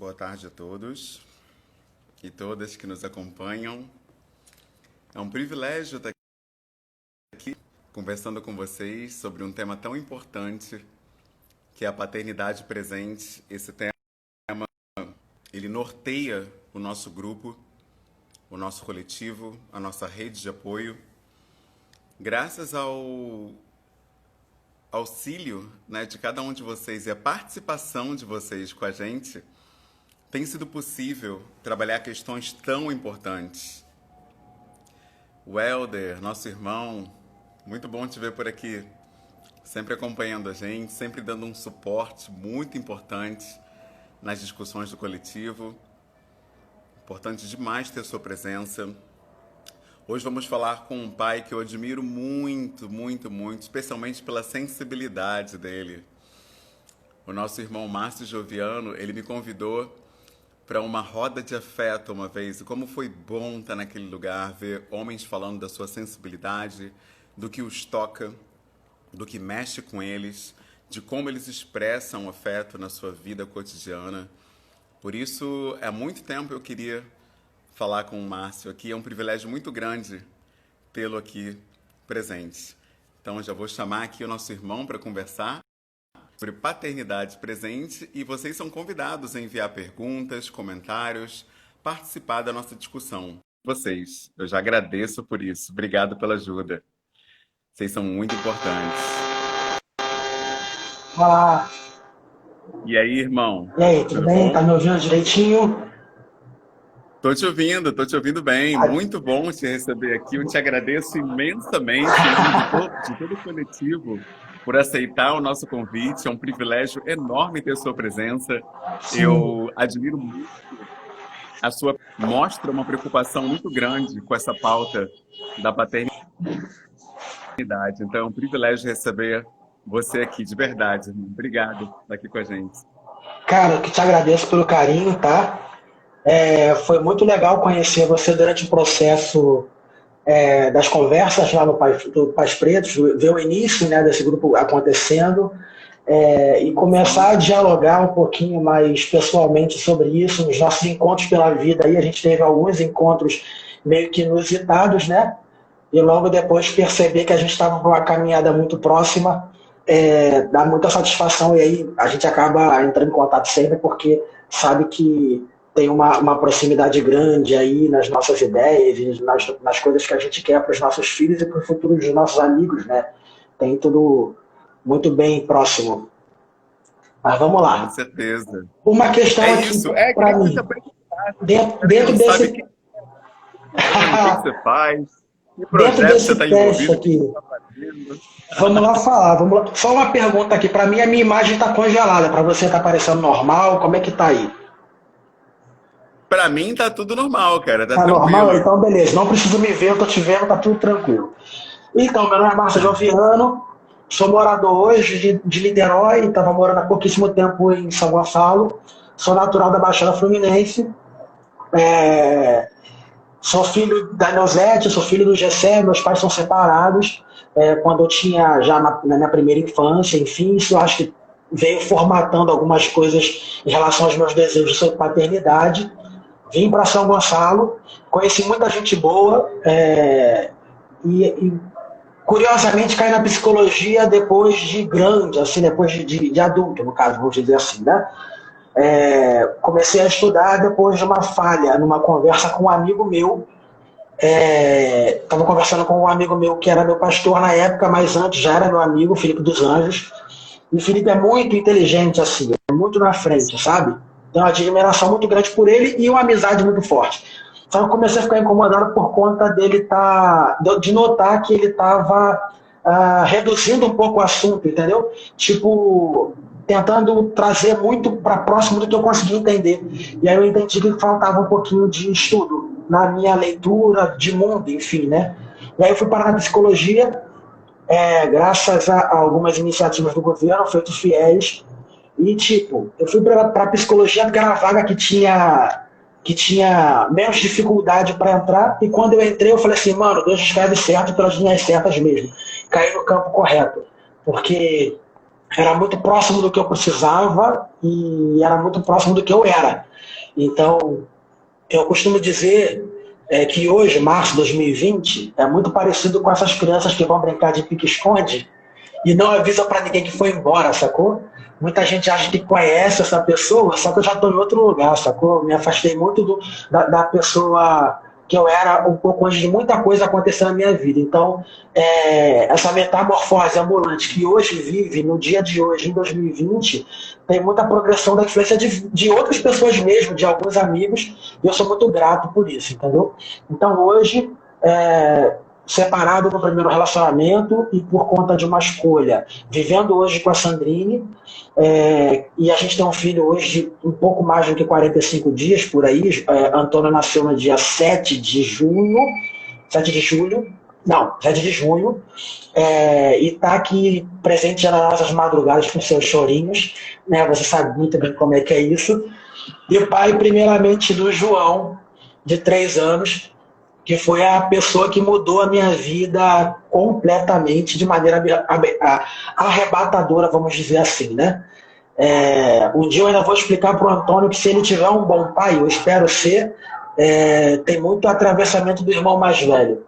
Boa tarde a todos e todas que nos acompanham. É um privilégio estar aqui conversando com vocês sobre um tema tão importante que é a paternidade presente. Esse tema, ele norteia o nosso grupo, o nosso coletivo, a nossa rede de apoio. Graças ao auxílio, né, de cada um de vocês e a participação de vocês com a gente, tem sido possível trabalhar questões tão importantes. O Helder, nosso irmão, muito bom te ver por aqui, sempre acompanhando a gente, sempre dando um suporte muito importante nas discussões do coletivo. Importante demais ter sua presença. Hoje vamos falar com um pai que eu admiro muito, muito, muito, especialmente pela sensibilidade dele. O nosso irmão Márcio Joviano, ele me convidou para uma roda de afeto uma vez. E como foi bom estar naquele lugar, ver homens falando da sua sensibilidade, do que os toca, do que mexe com eles, de como eles expressam o afeto na sua vida cotidiana. Por isso, há muito tempo eu queria falar com o Márcio aqui. É um privilégio muito grande tê-lo aqui presente. Então, já vou chamar aqui o nosso irmão para conversar sobre paternidade presente, e vocês são convidados a enviar perguntas, comentários, participar da nossa discussão. Vocês, eu já agradeço por isso. Obrigado pela ajuda. Vocês são muito importantes. Olá, E aí, irmão? e aí, tudo bem? Bom? Tá me ouvindo direitinho? Tô te ouvindo bem. Muito bom te receber aqui. Eu te agradeço imensamente, em nome de todo o coletivo, por aceitar o nosso convite. É um privilégio enorme ter sua presença. Sim. Eu admiro muito a sua mostra uma preocupação muito grande com essa pauta da paternidade. Então é um privilégio receber você aqui, de verdade, irmão. Obrigado por estar aqui com a gente. Cara, eu que te agradeço pelo carinho, tá? Foi muito legal conhecer você durante o processo das conversas lá no do Pais Pretos, ver o início, né, desse grupo acontecendo, e começar a dialogar um pouquinho mais pessoalmente sobre isso, nos nossos encontros pela vida. Aí a gente teve alguns encontros meio que inusitados, né? E logo depois perceber que a gente estava numa caminhada muito próxima, dá muita satisfação, e aí a gente acaba entrando em contato sempre porque sabe que tem uma proximidade grande aí nas nossas ideias e nas coisas que a gente quer para os nossos filhos e para o futuro dos nossos amigos, né? Tem tudo muito bem próximo. Mas vamos Com lá. certeza. Uma questão É aqui isso. para Queria que você se mim. apresentasse. Dentro, Para quem dentro não sabe quem desse, é, o que você faz, que dentro projeto você desse está teste envolvido, o que aqui, você está fazendo. vamos lá falar. Vamos lá. Só uma pergunta aqui. Para mim, a minha imagem está congelada. Para você está parecendo normal? Como é que tá aí? Para mim tá tudo normal, cara. Tá Tá normal? tranquilo. Então, beleza. Não preciso me ver, eu tô te vendo, tá tudo tranquilo. Então, meu nome é Márcio Joviano, sou morador hoje de Niterói, estava morando há pouquíssimo tempo em São Gonçalo, sou natural da Baixada Fluminense, é, sou filho da Neuzete, sou filho do Gessé, meus pais são separados, quando eu tinha já na minha primeira infância, enfim, isso eu acho que veio formatando algumas coisas em relação aos meus desejos sobre paternidade. Vim para São Gonçalo, conheci muita gente boa, e curiosamente caí na psicologia depois de grande, assim, depois de adulto, no caso, vamos dizer assim, né? Comecei a estudar depois de uma falha, numa conversa com um amigo meu. Estava conversando com um amigo meu que era meu pastor na época, mas antes já era meu amigo, Felipe dos Anjos. E o Felipe é muito inteligente, assim, é muito na frente, sabe? Tem uma admiração muito grande por ele e uma amizade muito forte. Só que eu comecei a ficar incomodado por conta dele de notar que ele estava reduzindo um pouco o assunto, entendeu? Tipo, tentando trazer muito para próximo do que eu conseguia entender. E aí eu entendi que faltava um pouquinho de estudo na minha leitura de mundo, enfim, né? E aí eu fui parar na psicologia, graças a algumas iniciativas do governo, feitos fiéis, e tipo, eu fui para a psicologia porque era uma vaga que tinha menos dificuldade para entrar, e quando eu entrei eu falei assim, mano, Deus escreve certo pelas linhas certas mesmo. Caí no campo correto, porque era muito próximo do que eu precisava e era muito próximo do que eu era. Então, eu costumo dizer que hoje, março de 2020, é muito parecido com essas crianças que vão brincar de pique-esconde e não avisam para ninguém que foi embora, sacou? Muita gente acha que conhece essa pessoa, só que eu já estou em outro lugar, sacou? Me afastei muito da pessoa que eu era um pouco antes de muita coisa acontecer na minha vida. Então, essa metamorfose ambulante que hoje vive, no dia de hoje, em 2020, tem muita progressão da influência de outras pessoas mesmo, de alguns amigos, e eu sou muito grato por isso, entendeu? Então, hoje, separado do primeiro relacionamento e por conta de uma escolha, vivendo hoje com a Sandrine, e a gente tem um filho hoje de um pouco mais do que 45 dias, por aí. Antônio nasceu no dia 7 de junho, 7 de julho, não, 7 de junho, e está aqui presente nas nossas madrugadas com seus chorinhos, né? Você sabe muito bem como é que é isso. E o pai, primeiramente, do João, de 3 anos, que foi a pessoa que mudou a minha vida completamente, de maneira arrebatadora, vamos dizer assim, né? Um dia eu ainda vou explicar para o Antônio que se ele tiver um bom pai, eu espero ser, tem muito atravessamento do irmão mais velho.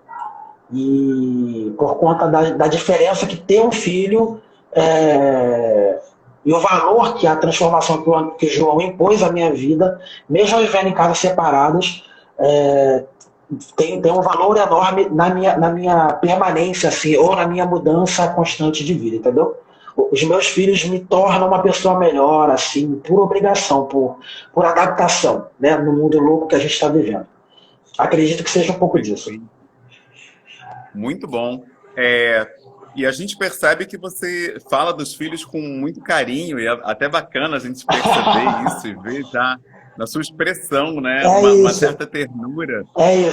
E por conta da diferença que ter um filho e o valor que a transformação que o João impôs à minha vida, mesmo vivendo em casas separadas, tem um valor enorme na minha permanência, assim, ou na minha mudança constante de vida, entendeu? Os meus filhos me tornam uma pessoa melhor, assim, por obrigação, por adaptação, né, no mundo louco que a gente está vivendo. Acredito que seja um pouco disso. Muito bom. E a gente percebe que você fala dos filhos com muito carinho, e é até bacana a gente perceber isso e ver já na sua expressão, né? Uma certa ternura.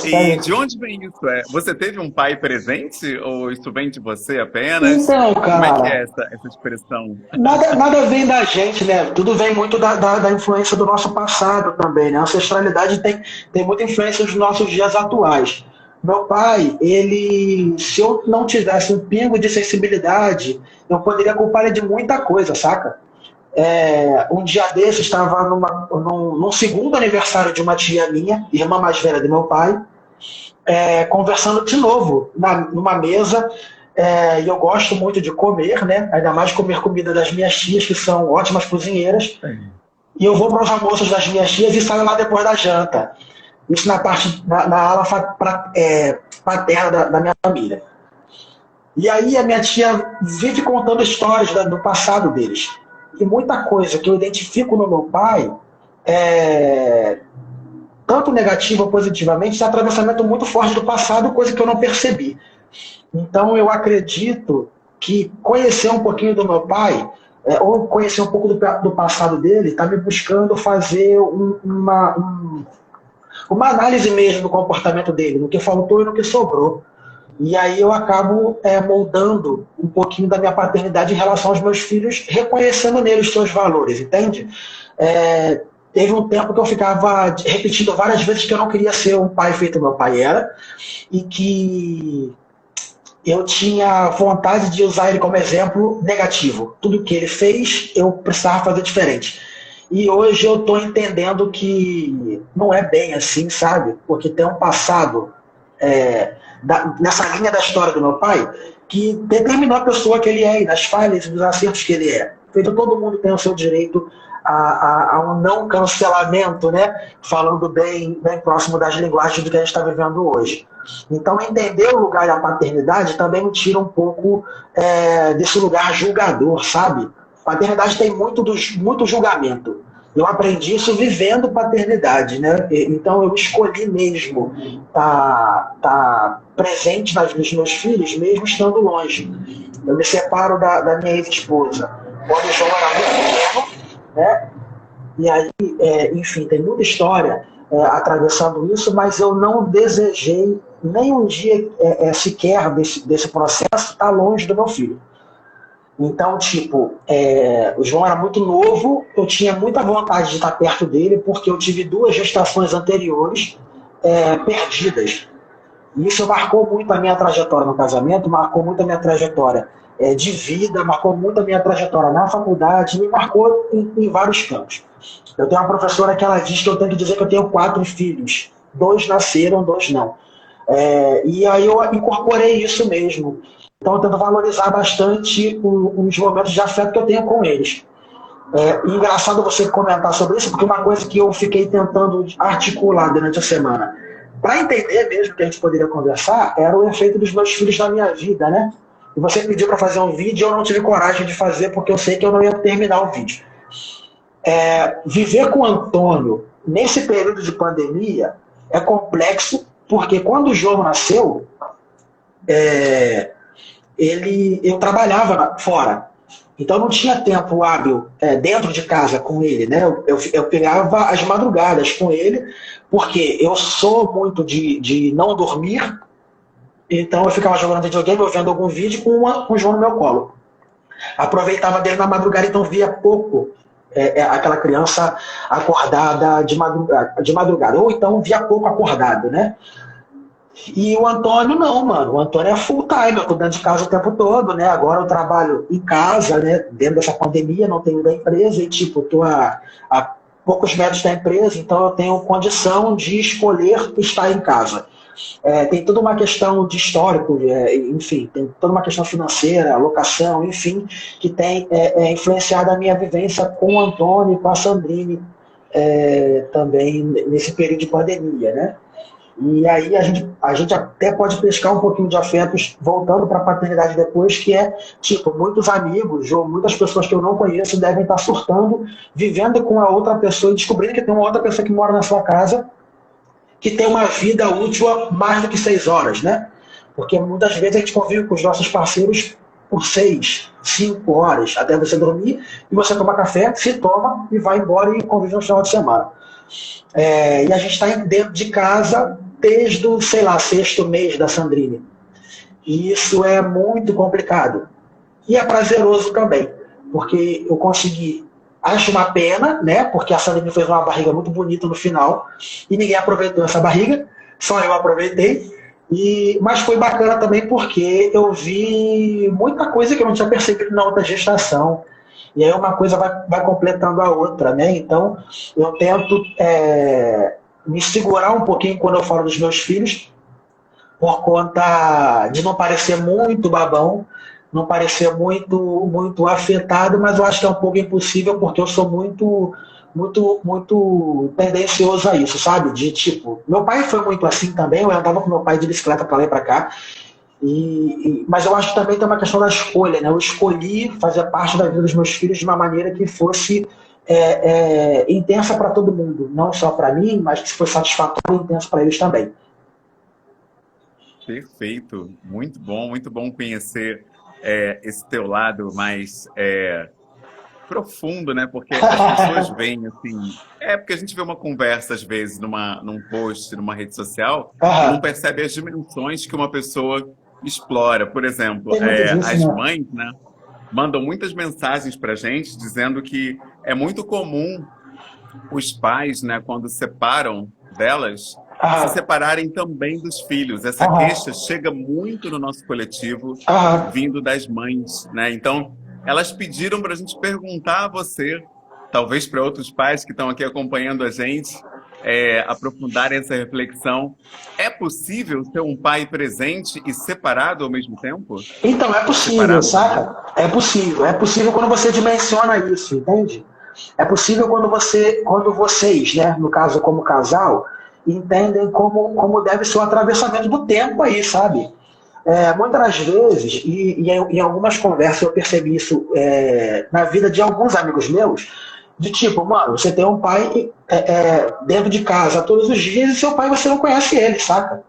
E de onde vem isso? Você teve um pai presente ou isso vem de você apenas? Então, cara, como é que é essa expressão? Nada vem da gente, né? Tudo vem muito da influência do nosso passado também, né? A ancestralidade tem muita influência dos nossos dias atuais. Meu pai, se eu não tivesse um pingo de sensibilidade, eu poderia culpar ele de muita coisa, saca? Um dia desses, estava num segundo aniversário de uma tia minha, irmã mais velha do meu pai, conversando de novo numa mesa, e eu gosto muito de comer, né? Ainda mais comer comida das minhas tias, que são ótimas cozinheiras, e eu vou para os almoços das minhas tias e saio lá depois da janta. Isso na ala paterna da minha família. E aí a minha tia vive contando histórias do passado deles. E muita coisa que eu identifico no meu pai, tanto negativa ou positivamente, é um atravessamento muito forte do passado, coisa que eu não percebi. Então eu acredito que conhecer um pouquinho do meu pai, ou conhecer um pouco do passado dele, está me buscando fazer uma análise mesmo do comportamento dele, no que faltou e no que sobrou. E aí eu acabo moldando um pouquinho da minha paternidade em relação aos meus filhos, reconhecendo neles seus valores, entende? Teve um tempo que eu ficava repetindo várias vezes que eu não queria ser um pai feito meu pai era, e que eu tinha vontade de usar ele como exemplo negativo. Tudo que ele fez, eu precisava fazer diferente. E hoje eu estou entendendo que não é bem assim, sabe? Porque tem um passado nessa linha da história do meu pai que determinou a pessoa que ele é e das falhas e dos acertos que ele é. Feito, todo mundo tem o seu direito a um não cancelamento, né? Falando bem próximo das linguagens do que a gente está vivendo hoje. Então, entender o lugar da paternidade também me tira um pouco desse lugar julgador, sabe? Paternidade tem muito julgamento. Eu aprendi isso vivendo paternidade, né? Então eu escolhi mesmo tá presente nos meus filhos, mesmo estando longe. Eu me separo da minha ex-esposa quando o João era muito pequeno, né? E aí, enfim, tem muita história atravessando isso, mas eu não desejei nem um dia sequer desse processo estar longe do meu filho. Então, o João era muito novo, eu tinha muita vontade de estar perto dele, porque eu tive 2 gestações anteriores perdidas. E isso marcou muito a minha trajetória no casamento, marcou muito a minha trajetória de vida, marcou muito a minha trajetória na faculdade, me marcou em vários campos. Eu tenho uma professora que ela diz que eu tenho que dizer que eu tenho 4 filhos. 2 nasceram, 2 não. E aí eu incorporei isso mesmo. Então eu tento valorizar bastante os momentos de afeto que eu tenho com eles. Engraçado você comentar sobre isso, porque uma coisa que eu fiquei tentando articular durante a semana, para entender mesmo que a gente poderia conversar, era o efeito dos meus filhos na minha vida, né? E você pediu para fazer um vídeo e eu não tive coragem de fazer, porque eu sei que eu não ia terminar o vídeo. Viver com o Antônio nesse período de pandemia é complexo, porque quando o João nasceu, eu trabalhava fora. Então não tinha tempo hábil dentro de casa com ele, né? Eu pegava as madrugadas com ele, porque eu sou muito de não dormir, então eu ficava jogando videogame, ou vendo algum vídeo com o João no meu colo. Aproveitava dele na madrugada, então via pouco aquela criança acordada de madrugada, ou então via pouco acordado, né? E o Antônio não, mano. O Antônio é full time, eu tô dentro de casa o tempo todo, né? Agora eu trabalho em casa, né? Dentro dessa pandemia, não tenho da empresa e, tipo, tô a poucos metros da empresa, então eu tenho condição de escolher estar em casa. Tem toda uma questão de histórico, enfim, tem toda uma questão financeira, locação, enfim, que tem influenciado a minha vivência com o Antônio e com a Sandrine também nesse período de pandemia, né? E aí a gente até pode pescar um pouquinho de afetos voltando para a paternidade depois, que tipo, muitos amigos ou muitas pessoas que eu não conheço devem estar surtando, vivendo com a outra pessoa e descobrindo que tem uma outra pessoa que mora na sua casa que tem uma vida útil mais do que 6 horas, né? Porque muitas vezes a gente convive com os nossos parceiros por 6, 5 horas, até você dormir, e você toma café, se toma e vai embora e convive no final de semana. E a gente está dentro de casa desde o, sei lá, 6º mês da Sandrine. E isso é muito complicado. E é prazeroso também, porque eu consegui. Acho uma pena, né? Porque a Sandrine fez uma barriga muito bonita no final e ninguém aproveitou essa barriga, só eu aproveitei. Mas foi bacana também porque eu vi muita coisa que eu não tinha percebido na outra gestação. E aí uma coisa vai completando a outra, né? Então eu tento me segurar um pouquinho quando eu falo dos meus filhos, por conta de não parecer muito babão, não parecer muito afetado, mas eu acho que é um pouco impossível porque eu sou muito tendencioso a isso, sabe? De tipo, meu pai foi muito assim também, eu andava com meu pai de bicicleta para lá e para cá, mas eu acho que também tem uma questão da escolha, né? Eu escolhi fazer parte da vida dos meus filhos de uma maneira que fosse intensa para todo mundo, não só para mim, mas que fosse satisfatória e intensa para eles também. Perfeito, muito bom conhecer esse teu lado mais profundo, né? Porque as pessoas veem assim. Porque a gente vê uma conversa, às vezes, num post, numa rede social, e não percebe as dimensões que uma pessoa explora. Por exemplo, as mães, né, mandam muitas mensagens pra gente dizendo que é muito comum os pais, né, quando separam delas, se separarem também dos filhos. Essa queixa chega muito no nosso coletivo, vindo das mães, né? Então, elas pediram para a gente perguntar a você, talvez para outros pais que estão aqui acompanhando a gente, aprofundarem essa reflexão. É possível ser um pai presente e separado ao mesmo tempo? Então, é possível, saca? É possível quando você dimensiona isso, entende? É possível quando vocês, né, no caso como casal, entendem como deve ser o atravessamento do tempo aí, sabe? Muitas das vezes, e em algumas conversas eu percebi isso na vida de alguns amigos meus, de tipo, mano, você tem um pai dentro de casa todos os dias e seu pai você não conhece ele, saca?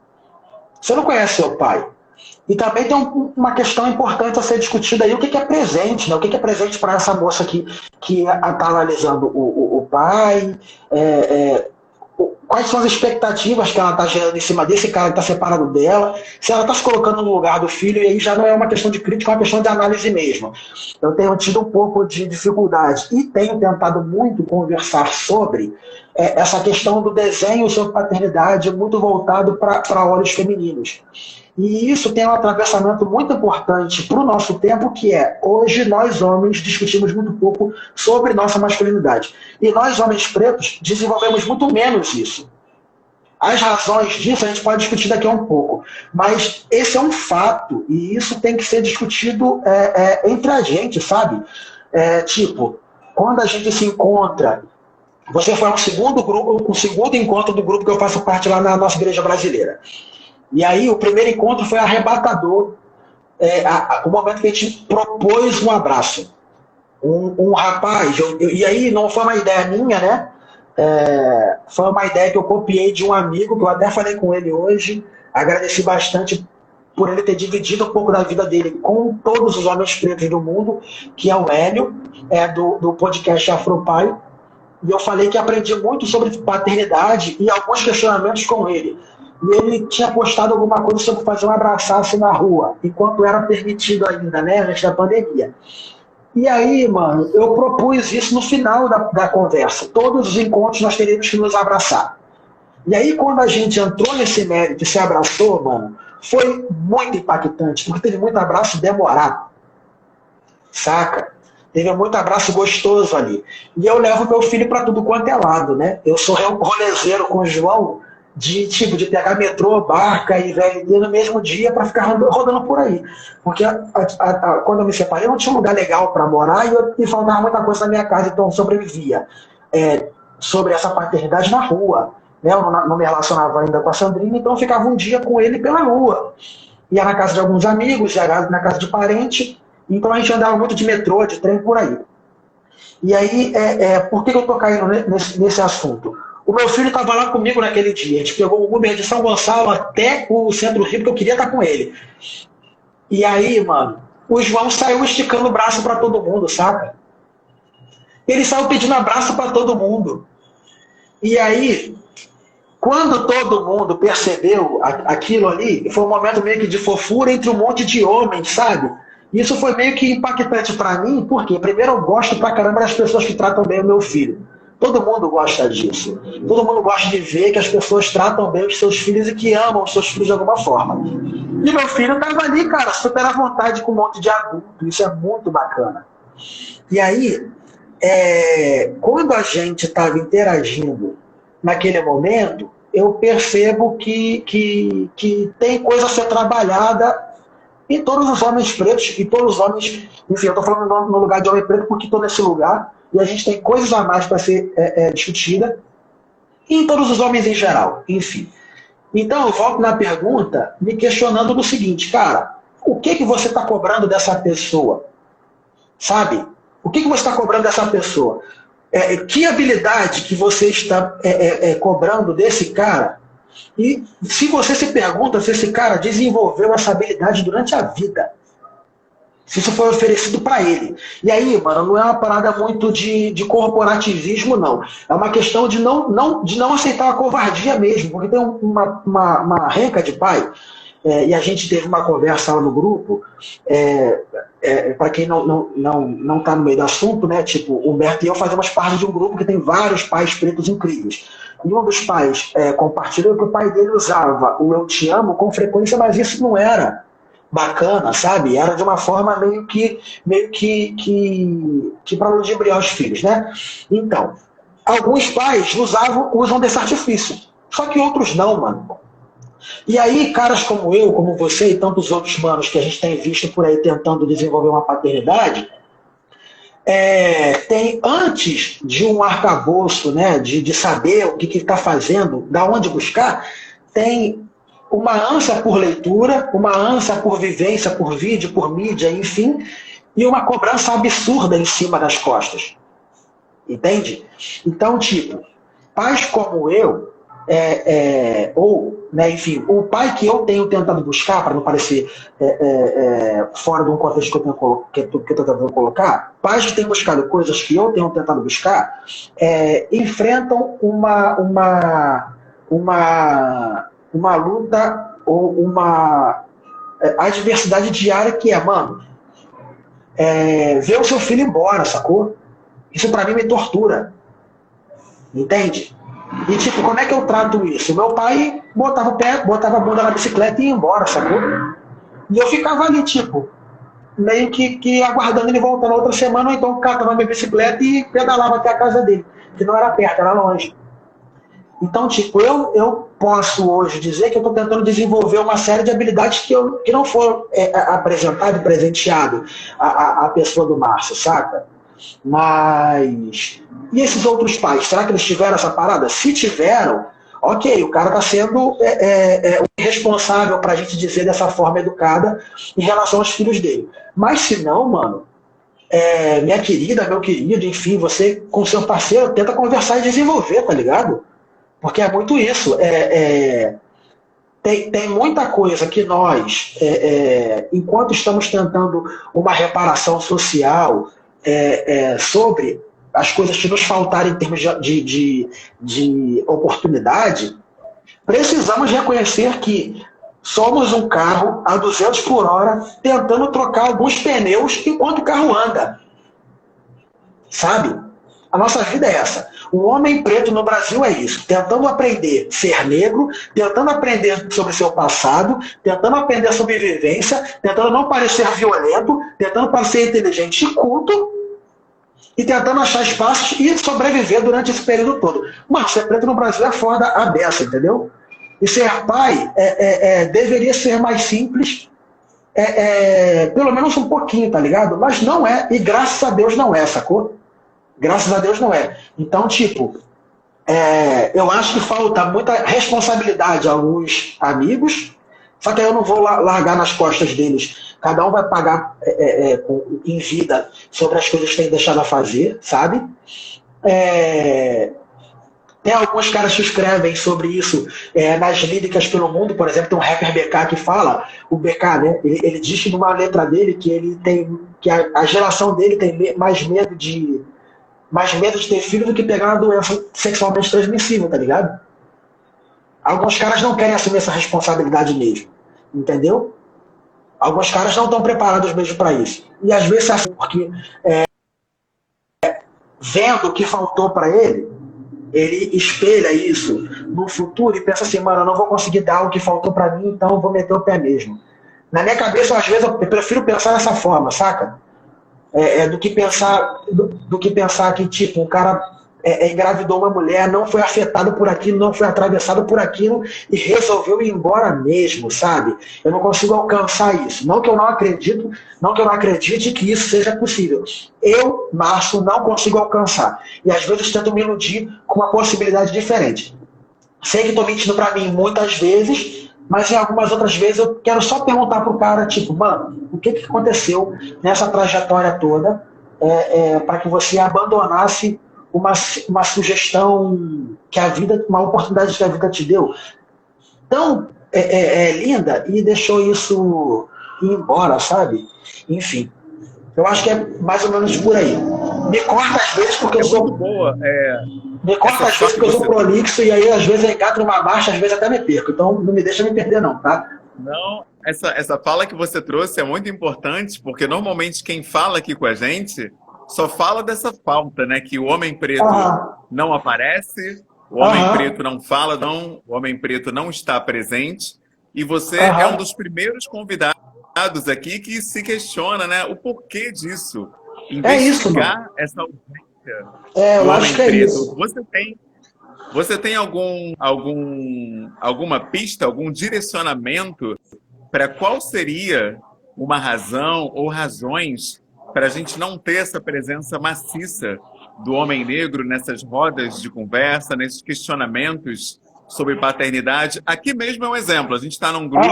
Você não conhece seu pai. E também tem uma questão importante a ser discutida aí, o que é presente, né? O que é presente para essa moça que está analisando o pai, quais são as expectativas que ela está gerando em cima desse cara que está separado dela, se ela está se colocando no lugar do filho, e aí já não é uma questão de crítica, é uma questão de análise mesmo. Eu tenho tido um pouco de dificuldade e tenho tentado muito conversar sobre essa questão do desenho sobre paternidade muito voltado para olhos femininos. E isso tem um atravessamento muito importante para o nosso tempo, que é, hoje nós homens discutimos muito pouco sobre nossa masculinidade. E nós, homens pretos, desenvolvemos muito menos isso. As razões disso a gente pode discutir daqui a um pouco. Mas esse é um fato, e isso tem que ser discutido entre a gente, sabe? Tipo, quando a gente se encontra... Você foi um segundo encontro do grupo que eu faço parte lá na nossa igreja brasileira. E aí o primeiro encontro foi arrebatador, o momento que a gente propôs um abraço. Um rapaz, e aí não foi uma ideia minha, né? Foi uma ideia que eu copiei de um amigo, que eu até falei com ele hoje, agradeci bastante por ele ter dividido um pouco da vida dele com todos os homens pretos do mundo, que é o Hélio, do podcast Afropai. E eu falei que aprendi muito sobre paternidade e alguns questionamentos com ele. E ele tinha postado alguma coisa sobre fazer um abraço na rua, enquanto era permitido ainda, né, antes da pandemia. E aí, mano, eu propus isso no final da conversa. Todos os encontros nós teríamos que nos abraçar. E aí, quando a gente entrou nesse mérito e se abraçou, mano, foi muito impactante, porque teve muito abraço demorado. Saca? Teve muito abraço gostoso ali. E eu levo meu filho para tudo quanto é lado, né? Eu sou rolezeiro com o João, de pegar metrô, barca e VLT no mesmo dia para ficar rodando por aí. Porque quando eu me separei, eu não tinha um lugar legal para morar e faltava muita coisa na minha casa, então eu sobrevivia. Sobre essa paternidade na rua. Né? Eu não me relacionava ainda com a Sandrina, então eu ficava um dia com ele pela rua. Ia na casa de alguns amigos, ia na casa de parente, então a gente andava muito de metrô, de trem, por aí. E aí, por que eu estou caindo nesse assunto? O meu filho estava lá comigo naquele dia. A gente pegou o Uber de São Gonçalo até o Centro Rio, porque eu queria estar com ele. E aí, mano, o João saiu esticando o braço para todo mundo, saca? Ele saiu pedindo abraço para todo mundo. E aí, quando todo mundo percebeu aquilo ali, foi um momento meio que de fofura entre um monte de homens, sabe? Isso foi meio que impactante para mim, porque primeiro eu gosto pra caramba das pessoas que tratam bem o meu filho. Todo mundo gosta disso. Todo mundo gosta de ver que as pessoas tratam bem os seus filhos e que amam os seus filhos de alguma forma. E meu filho estava ali, cara, super à vontade com um monte de adulto. Isso é muito bacana. E aí, quando a gente estava interagindo naquele momento, eu percebo que tem coisa a ser trabalhada em todos os homens pretos, e todos os homens... Enfim, eu estou falando no lugar de homem preto porque estou nesse lugar, e a gente tem coisas a mais para ser discutida, e em todos os homens em geral, enfim. Então, eu volto na pergunta me questionando do seguinte, cara, o que você está cobrando dessa pessoa? Sabe? O que você está cobrando dessa pessoa? Que habilidade que você está cobrando desse cara? E se você se pergunta se esse cara desenvolveu essa habilidade durante a vida, se isso foi oferecido para ele. E aí, mano, não é uma parada muito de corporativismo, não. É uma questão de não aceitar a covardia mesmo, porque tem uma renca de pai, e a gente teve uma conversa lá no grupo, para quem não está no meio do assunto, né? Tipo, o Humberto e eu fazemos parte de um grupo que tem vários pais pretos incríveis. E um dos pais compartilhou que o pai dele usava o eu te amo com frequência, mas isso não era bacana, sabe? Era de uma forma meio que para ludibriar os filhos, né? Então, alguns pais usam desse artifício, só que outros não, mano. E aí, caras como eu, como você e tantos outros manos que a gente tem visto por aí tentando desenvolver uma paternidade, tem, antes de um arcabouço, né, de saber o que está fazendo, da onde buscar, tem uma ânsia por leitura, uma ânsia por vivência, por vídeo, por mídia, enfim, e uma cobrança absurda em cima das costas. Entende? Então, tipo, pais como eu, né, enfim, o pai que eu tenho tentado buscar, para não parecer fora de um contexto que eu estou tentando colocar, pais que têm buscado coisas que eu tenho tentado buscar, enfrentam uma uma luta ou uma adversidade diária que é, mano, ver o seu filho embora, sacou? Isso pra mim me tortura. Entende? E tipo, como é que eu trato isso? Meu pai botava o pé, botava a bunda na bicicleta e ia embora, sacou? E eu ficava ali, tipo, meio que aguardando ele voltar na outra semana, ou então catava minha bicicleta e pedalava até a casa dele, que não era perto, era longe. Então, tipo, eu posso hoje dizer que eu estou tentando desenvolver uma série de habilidades que não foram apresentado e presenteado à pessoa do Márcio, saca? Mas. E esses outros pais? Será que eles tiveram essa parada? Se tiveram, ok, o cara está sendo responsável para a gente dizer dessa forma educada em relação aos filhos dele. Mas se não, mano, minha querida, meu querido, enfim, você com seu parceiro tenta conversar e desenvolver, tá ligado? Porque é muito isso. Tem muita coisa que nós, enquanto estamos tentando uma reparação social sobre as coisas que nos faltarem em termos de oportunidade, precisamos reconhecer que somos um carro a 200 por hora tentando trocar alguns pneus enquanto o carro anda. Sabe? A nossa vida é essa. O homem preto no Brasil é isso, tentando aprender a ser negro, tentando aprender sobre seu passado, tentando aprender a sobrevivência, tentando não parecer violento, tentando parecer inteligente e culto, e tentando achar espaços e sobreviver durante esse período todo. Mas ser preto no Brasil é foda a beça, entendeu? E ser pai deveria ser mais simples, pelo menos um pouquinho, tá ligado? Mas não é, e graças a Deus não é, sacou? Graças a Deus não é. Então, tipo, eu acho que falta muita responsabilidade a alguns amigos, só que aí eu não vou largar nas costas deles. Cada um vai pagar em vida sobre as coisas que tem deixado a fazer, sabe? Tem alguns caras que escrevem sobre isso nas líricas pelo mundo, por exemplo, tem um rapper BK que fala, o BK, né? Ele diz que numa letra dele que a geração dele tem mais medo de ter filho do que pegar uma doença sexualmente transmissível, tá ligado? Alguns caras não querem assumir essa responsabilidade mesmo, entendeu? Alguns caras não estão preparados mesmo para isso. E às vezes assim, porque vendo o que faltou para ele espelha isso no futuro e pensa assim, mano, eu não vou conseguir dar o que faltou para mim, então eu vou meter o pé mesmo. Na minha cabeça, às vezes, eu prefiro pensar dessa forma, saca? Do que pensar que, tipo, um cara engravidou uma mulher, não foi afetado por aquilo, não foi atravessado por aquilo e resolveu ir embora mesmo, sabe? Eu não consigo alcançar isso. Não que eu não acredite que isso seja possível. Eu, Márcio, não consigo alcançar. E às vezes tento me iludir com uma possibilidade diferente. Sei que estou mentindo para mim muitas vezes, mas em algumas outras vezes eu quero só perguntar pro cara, tipo, mano, o que aconteceu nessa trajetória toda para que você abandonasse uma sugestão uma oportunidade que a vida te deu tão linda e deixou isso ir embora, sabe? Enfim, eu acho que é mais ou menos por aí. Me corta às vezes porque eu sou... boa. Me corta às vezes porque eu sou prolixo e aí às vezes eu engato numa marcha, às vezes até me perco. Então não me deixa me perder não, tá? Não, essa fala que você trouxe é muito importante, porque normalmente quem fala aqui com a gente só fala dessa falta, né? Que o homem preto não aparece, o homem preto não fala, o homem preto não está presente. E você é um dos primeiros convidados aqui que se questiona, né? O porquê disso. Investigar essa ausência do homem preto. Você tem alguma pista, algum direcionamento para qual seria uma razão ou razões para a gente não ter essa presença maciça do homem negro nessas rodas de conversa, nesses questionamentos sobre paternidade? Aqui mesmo é um exemplo. A gente está num grupo,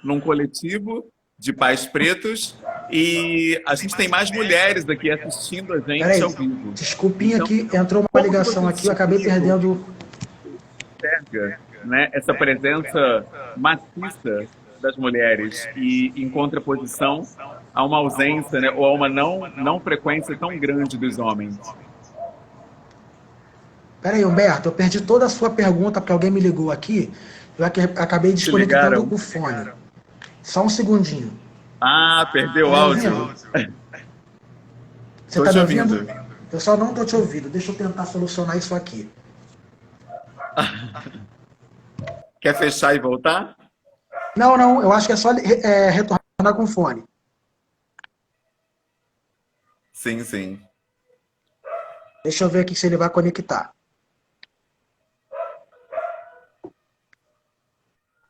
num coletivo de pais pretos e a gente tem mais mulheres aqui assistindo a gente ao vivo. Desculpinha então, aqui, entrou uma ligação aqui, eu acabei perdendo... Né, essa presença maciça das mulheres e em contraposição a uma ausência, né, ou a uma não frequência tão grande dos homens. Peraí, Humberto, eu perdi toda a sua pergunta porque alguém me ligou aqui. Eu acabei Te desconectando ligaram? o fone. Só um segundinho. Ah, perdeu Tá o me áudio. ouvindo? Você Tô tá te me ouvindo? ouvindo. Eu só não tô te ouvindo. Deixa eu tentar solucionar isso aqui. Quer fechar e voltar? Não, não, eu acho que é só retornar com o fone. Sim, sim. Deixa eu ver aqui se ele vai conectar.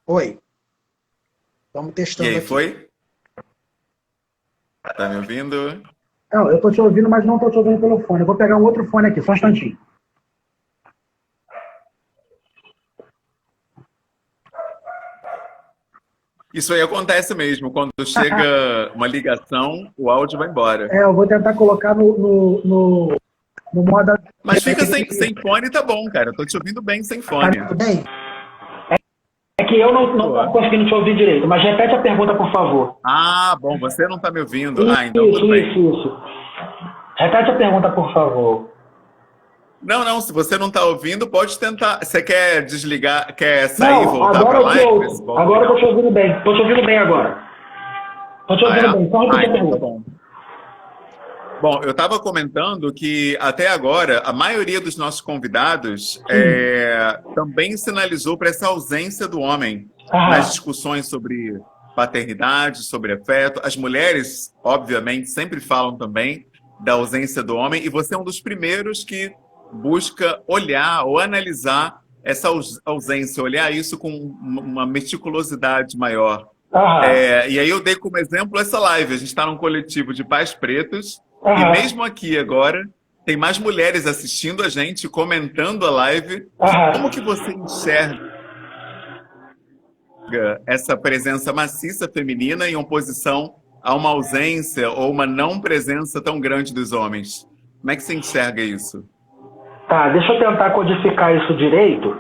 Oi, estamos E testando aí, aqui. foi? Tá me ouvindo? Não, eu tô te ouvindo, mas não tô te ouvindo pelo fone. Eu vou pegar um outro fone aqui, só um instantinho. Isso aí acontece mesmo. Quando chega uma ligação, o áudio vai embora. Eu vou tentar colocar no modo. Mas fica sem fone, tá bom, cara. Eu tô te ouvindo bem sem Tá fone. tudo bem? É que eu não tô Pô. conseguindo te ouvir direito, mas repete a pergunta, por favor. Ah, bom, você não tá me ouvindo. Ah, então tudo bem. Isso. Repete a pergunta, por favor. Não, não, se você não tá ouvindo, pode tentar. Você quer desligar, quer sair e Não, voltar agora pra eu te live? Ver se ouço. volta Agora eu tô legal? te ouvindo bem. Tô te ouvindo bem agora. Tô te Ah, ouvindo é? bem. Só Ah, repetir a então tá pergunta. bom. Bom, eu estava comentando que até agora a maioria dos nossos convidados também sinalizou para essa ausência do homem nas Aham. discussões sobre paternidade, sobre afeto. As mulheres, obviamente, sempre falam também da ausência do homem, e você é um dos primeiros que busca olhar ou analisar essa ausência, olhar isso com uma meticulosidade maior. Aham. E aí eu dei como exemplo essa live. A gente está num coletivo de pais pretos e Aham. mesmo aqui agora tem mais mulheres assistindo a gente, comentando a live. Como Aham. que você enxerga essa presença maciça feminina em oposição a uma ausência ou uma não presença tão grande dos homens? Como é que você enxerga isso? Tá, deixa eu tentar codificar isso direito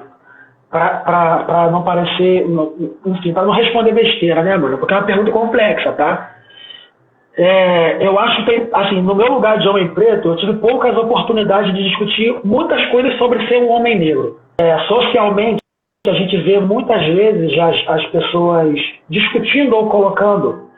para não parecer, enfim, para não responder besteira, né, mano? Porque é uma pergunta complexa, tá? Eu acho que, assim, no meu lugar de homem preto, eu tive poucas oportunidades de discutir muitas coisas sobre ser um homem negro. Socialmente, a gente vê muitas vezes as pessoas discutindo ou colocando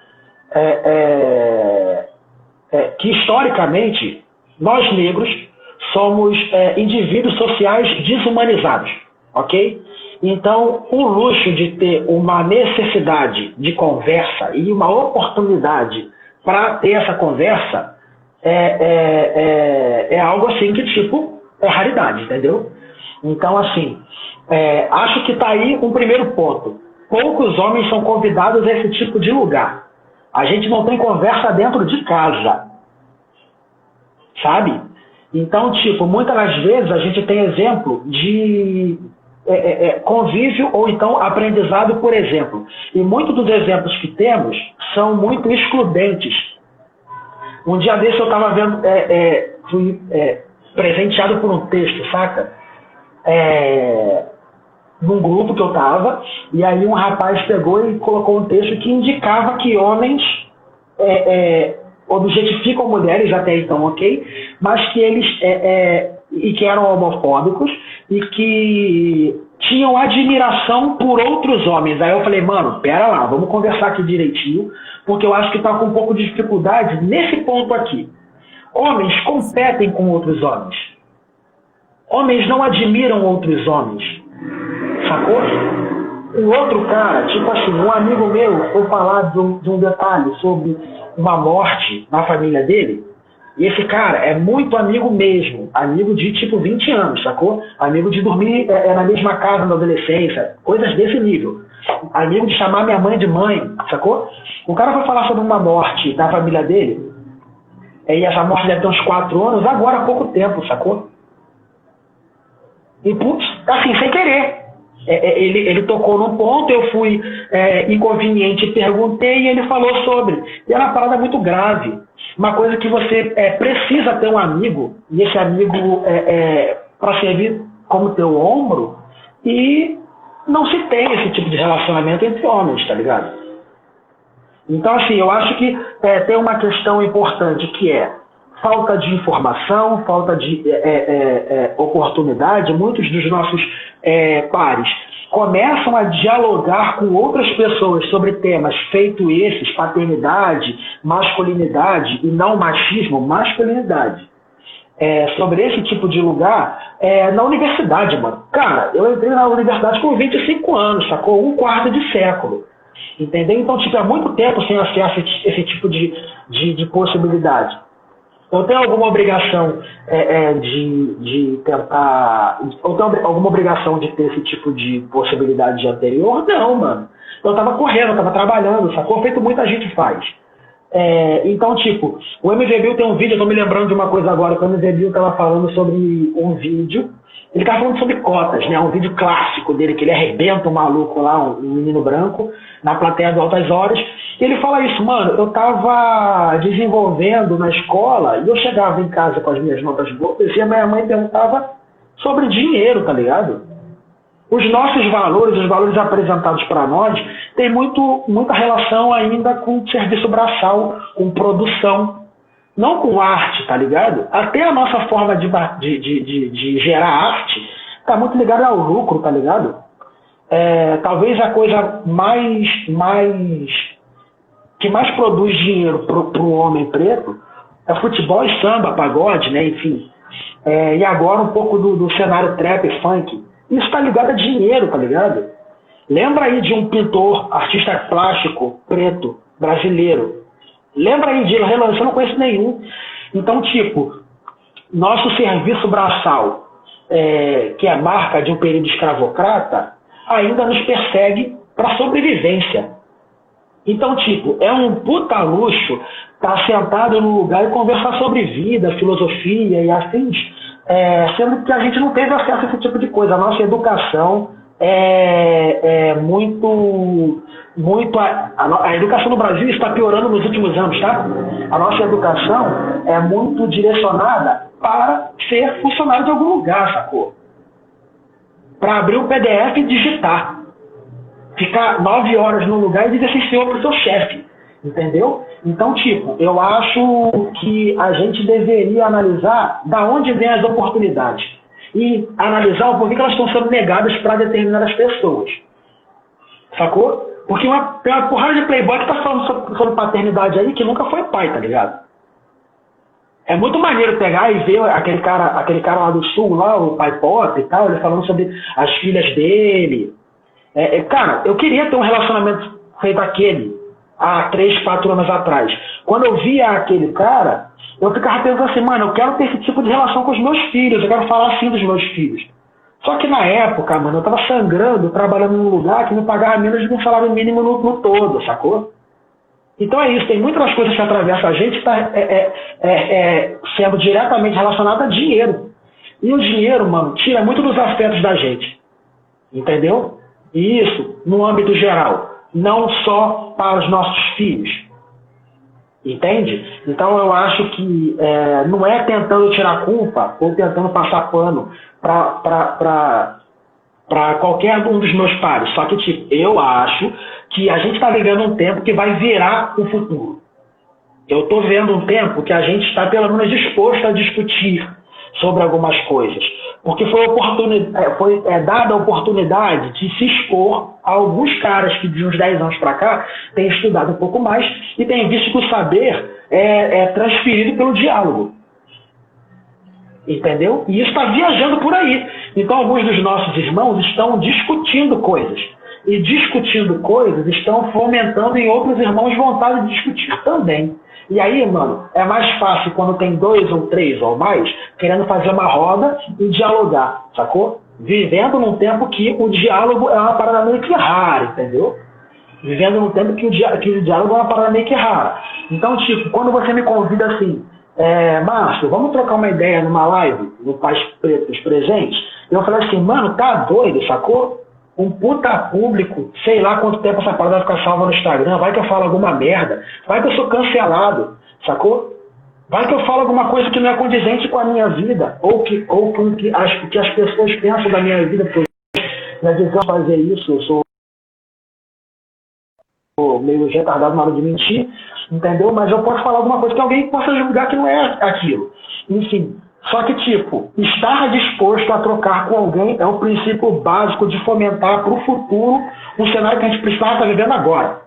que, historicamente, nós negros somos indivíduos sociais desumanizados, ok? Então, o luxo de ter uma necessidade de conversa e uma oportunidade para ter essa conversa é algo assim que, tipo, é raridade, entendeu? Então, assim, acho que está aí um primeiro ponto. Poucos homens são convidados a esse tipo de lugar. A gente não tem conversa dentro de casa, sabe? Então, tipo, muitas das vezes a gente tem exemplo de convívio ou então aprendizado por exemplo. E muitos dos exemplos que temos são muito excludentes. Um dia desse eu estava vendo, fui presenteado por um texto, saca? Num grupo que eu estava, e aí um rapaz pegou e colocou um texto que indicava que homens objetificam mulheres até então, ok? Mas que eles e que eram homofóbicos e que tinham admiração por outros homens. Aí eu falei, mano, pera lá, vamos conversar aqui direitinho, porque eu acho que tá com um pouco de dificuldade nesse ponto aqui. Homens competem com outros homens. Homens não admiram outros homens. Sacou? Um outro cara, tipo assim, um amigo meu foi falar de um detalhe sobre uma morte na família dele, e esse cara é muito amigo mesmo, amigo de tipo 20 anos, sacou? Amigo de dormir na mesma casa na adolescência, coisas desse nível. Amigo de chamar minha mãe de mãe, sacou? O cara foi falar sobre uma morte da família dele, e essa morte deve ter uns 4 anos, agora há pouco tempo, sacou? E putz, assim, sem querer. Ele tocou num ponto, eu fui inconveniente e perguntei, e ele falou sobre. E era uma parada muito grave. Uma coisa que você precisa ter um amigo, e esse amigo para servir como teu ombro, e não se tem esse tipo de relacionamento entre homens, tá ligado? Então, assim, eu acho que tem uma questão importante que falta de informação, falta de oportunidade, muitos dos nossos pares começam a dialogar com outras pessoas sobre temas feitos esses, paternidade, masculinidade e não machismo, masculinidade. Sobre esse tipo de lugar na universidade, mano. Cara, eu entrei na universidade com 25 anos, sacou? Um quarto de século. Entendeu? Então, tipo, é muito tempo sem acesso a esse tipo de possibilidade. Eu tenho alguma obrigação de tentar... Eu tenho alguma obrigação de ter esse tipo de possibilidade anterior? Não, mano. Eu tava correndo, eu tava trabalhando, sacou? Feito muita gente faz. Então, tipo, o MV Bill tem um vídeo, eu tô me lembrando de uma coisa agora, que o MV Bill tava falando sobre um vídeo, ele tava falando sobre cotas, né? Um vídeo clássico dele, que ele arrebenta um maluco lá, um menino branco, na plateia do Altas Horas, e ele fala isso, mano, eu tava desenvolvendo na escola, e eu chegava em casa com as minhas notas boas, e a minha mãe perguntava sobre dinheiro, tá ligado? Os nossos valores, os valores apresentados para nós, tem muita relação ainda com serviço braçal, com produção, não com arte, tá ligado? Até a nossa forma de gerar arte tá muito ligada ao lucro, tá ligado? Talvez a coisa que mais produz dinheiro pro homem preto é futebol e samba, pagode, né? Enfim. E agora um pouco do cenário trap e funk. Isso tá ligado a dinheiro, tá ligado? Lembra aí de um pintor, artista plástico, preto, brasileiro. Lembra aí de ele, eu não conheço nenhum. Então, tipo, nosso serviço braçal, que é marca de um período escravocrata, ainda nos persegue para sobrevivência. Então, tipo, é um puta luxo estar sentado num lugar e conversar sobre vida, filosofia e afins, sendo que a gente não teve acesso a esse tipo de coisa. A nossa educação a educação no Brasil está piorando nos últimos anos, tá? A nossa educação é muito direcionada para ser funcionário de algum lugar, sacou? Para abrir o PDF e digitar. Ficar 9 horas no lugar e dizer assim, senhor, para o seu chefe. Entendeu? Então, tipo, eu acho que a gente deveria analisar da onde vêm as oportunidades. E analisar o porquê que elas estão sendo negadas para determinadas pessoas. Sacou? Porque tem uma porrada de playboy que tá falando sobre paternidade aí que nunca foi pai, tá ligado? É muito maneiro pegar e ver aquele cara lá do sul, lá, o pai pop e tal, ele falando sobre as filhas dele. Cara, eu queria ter um relacionamento feito aquele há 3, 4 anos atrás. Quando eu via aquele cara, eu ficava pensando assim, mano, eu quero ter esse tipo de relação com os meus filhos, eu quero falar assim dos meus filhos. Só que na época, mano, eu tava sangrando, trabalhando num lugar que me pagava menos de um salário mínimo no todo, sacou? Então é isso, tem muitas coisas que atravessam a gente que está sendo diretamente relacionada a dinheiro. E o dinheiro, mano, tira muito dos afetos da gente. Entendeu? E isso no âmbito geral, não só para os nossos filhos. Entende? Então eu acho que não é tentando tirar culpa ou tentando passar pano para qualquer um dos meus pares. Só que, tipo, eu acho que a gente está vivendo um tempo que vai virar o futuro. Eu estou vendo um tempo que a gente está, pelo menos, disposto a discutir sobre algumas coisas. Porque foi dada a oportunidade de se expor a alguns caras que, de uns 10 anos para cá, têm estudado um pouco mais e têm visto que o saber é transferido pelo diálogo. Entendeu? E isso está viajando por aí. Então, alguns dos nossos irmãos estão discutindo coisas. E discutindo coisas estão fomentando em outros irmãos vontade de discutir também. E aí, mano, é mais fácil quando tem 2 ou 3 ou mais querendo fazer uma roda e dialogar, sacou? Vivendo num tempo que o diálogo é uma parada meio que rara, entendeu? Vivendo num tempo que o diálogo é uma parada meio que rara. Então, tipo, quando você me convida assim, Márcio, vamos trocar uma ideia numa live no Pais Pretos Presentes? Eu falei assim, mano, tá doido, sacou? Um puta público, sei lá quanto tempo essa parada vai ficar salva no Instagram, vai que eu falo alguma merda, vai que eu sou cancelado, sacou? Vai que eu falo alguma coisa que não é condizente com a minha vida, ou com o que as pessoas pensam da minha vida, porque minha visão é fazer isso, eu sou meio retardado na hora de mentir, entendeu? Mas eu posso falar alguma coisa que alguém possa julgar que não é aquilo. Enfim, só que, tipo, estar disposto a trocar com alguém é o princípio básico de fomentar para o futuro um cenário que a gente precisava estar vivendo agora,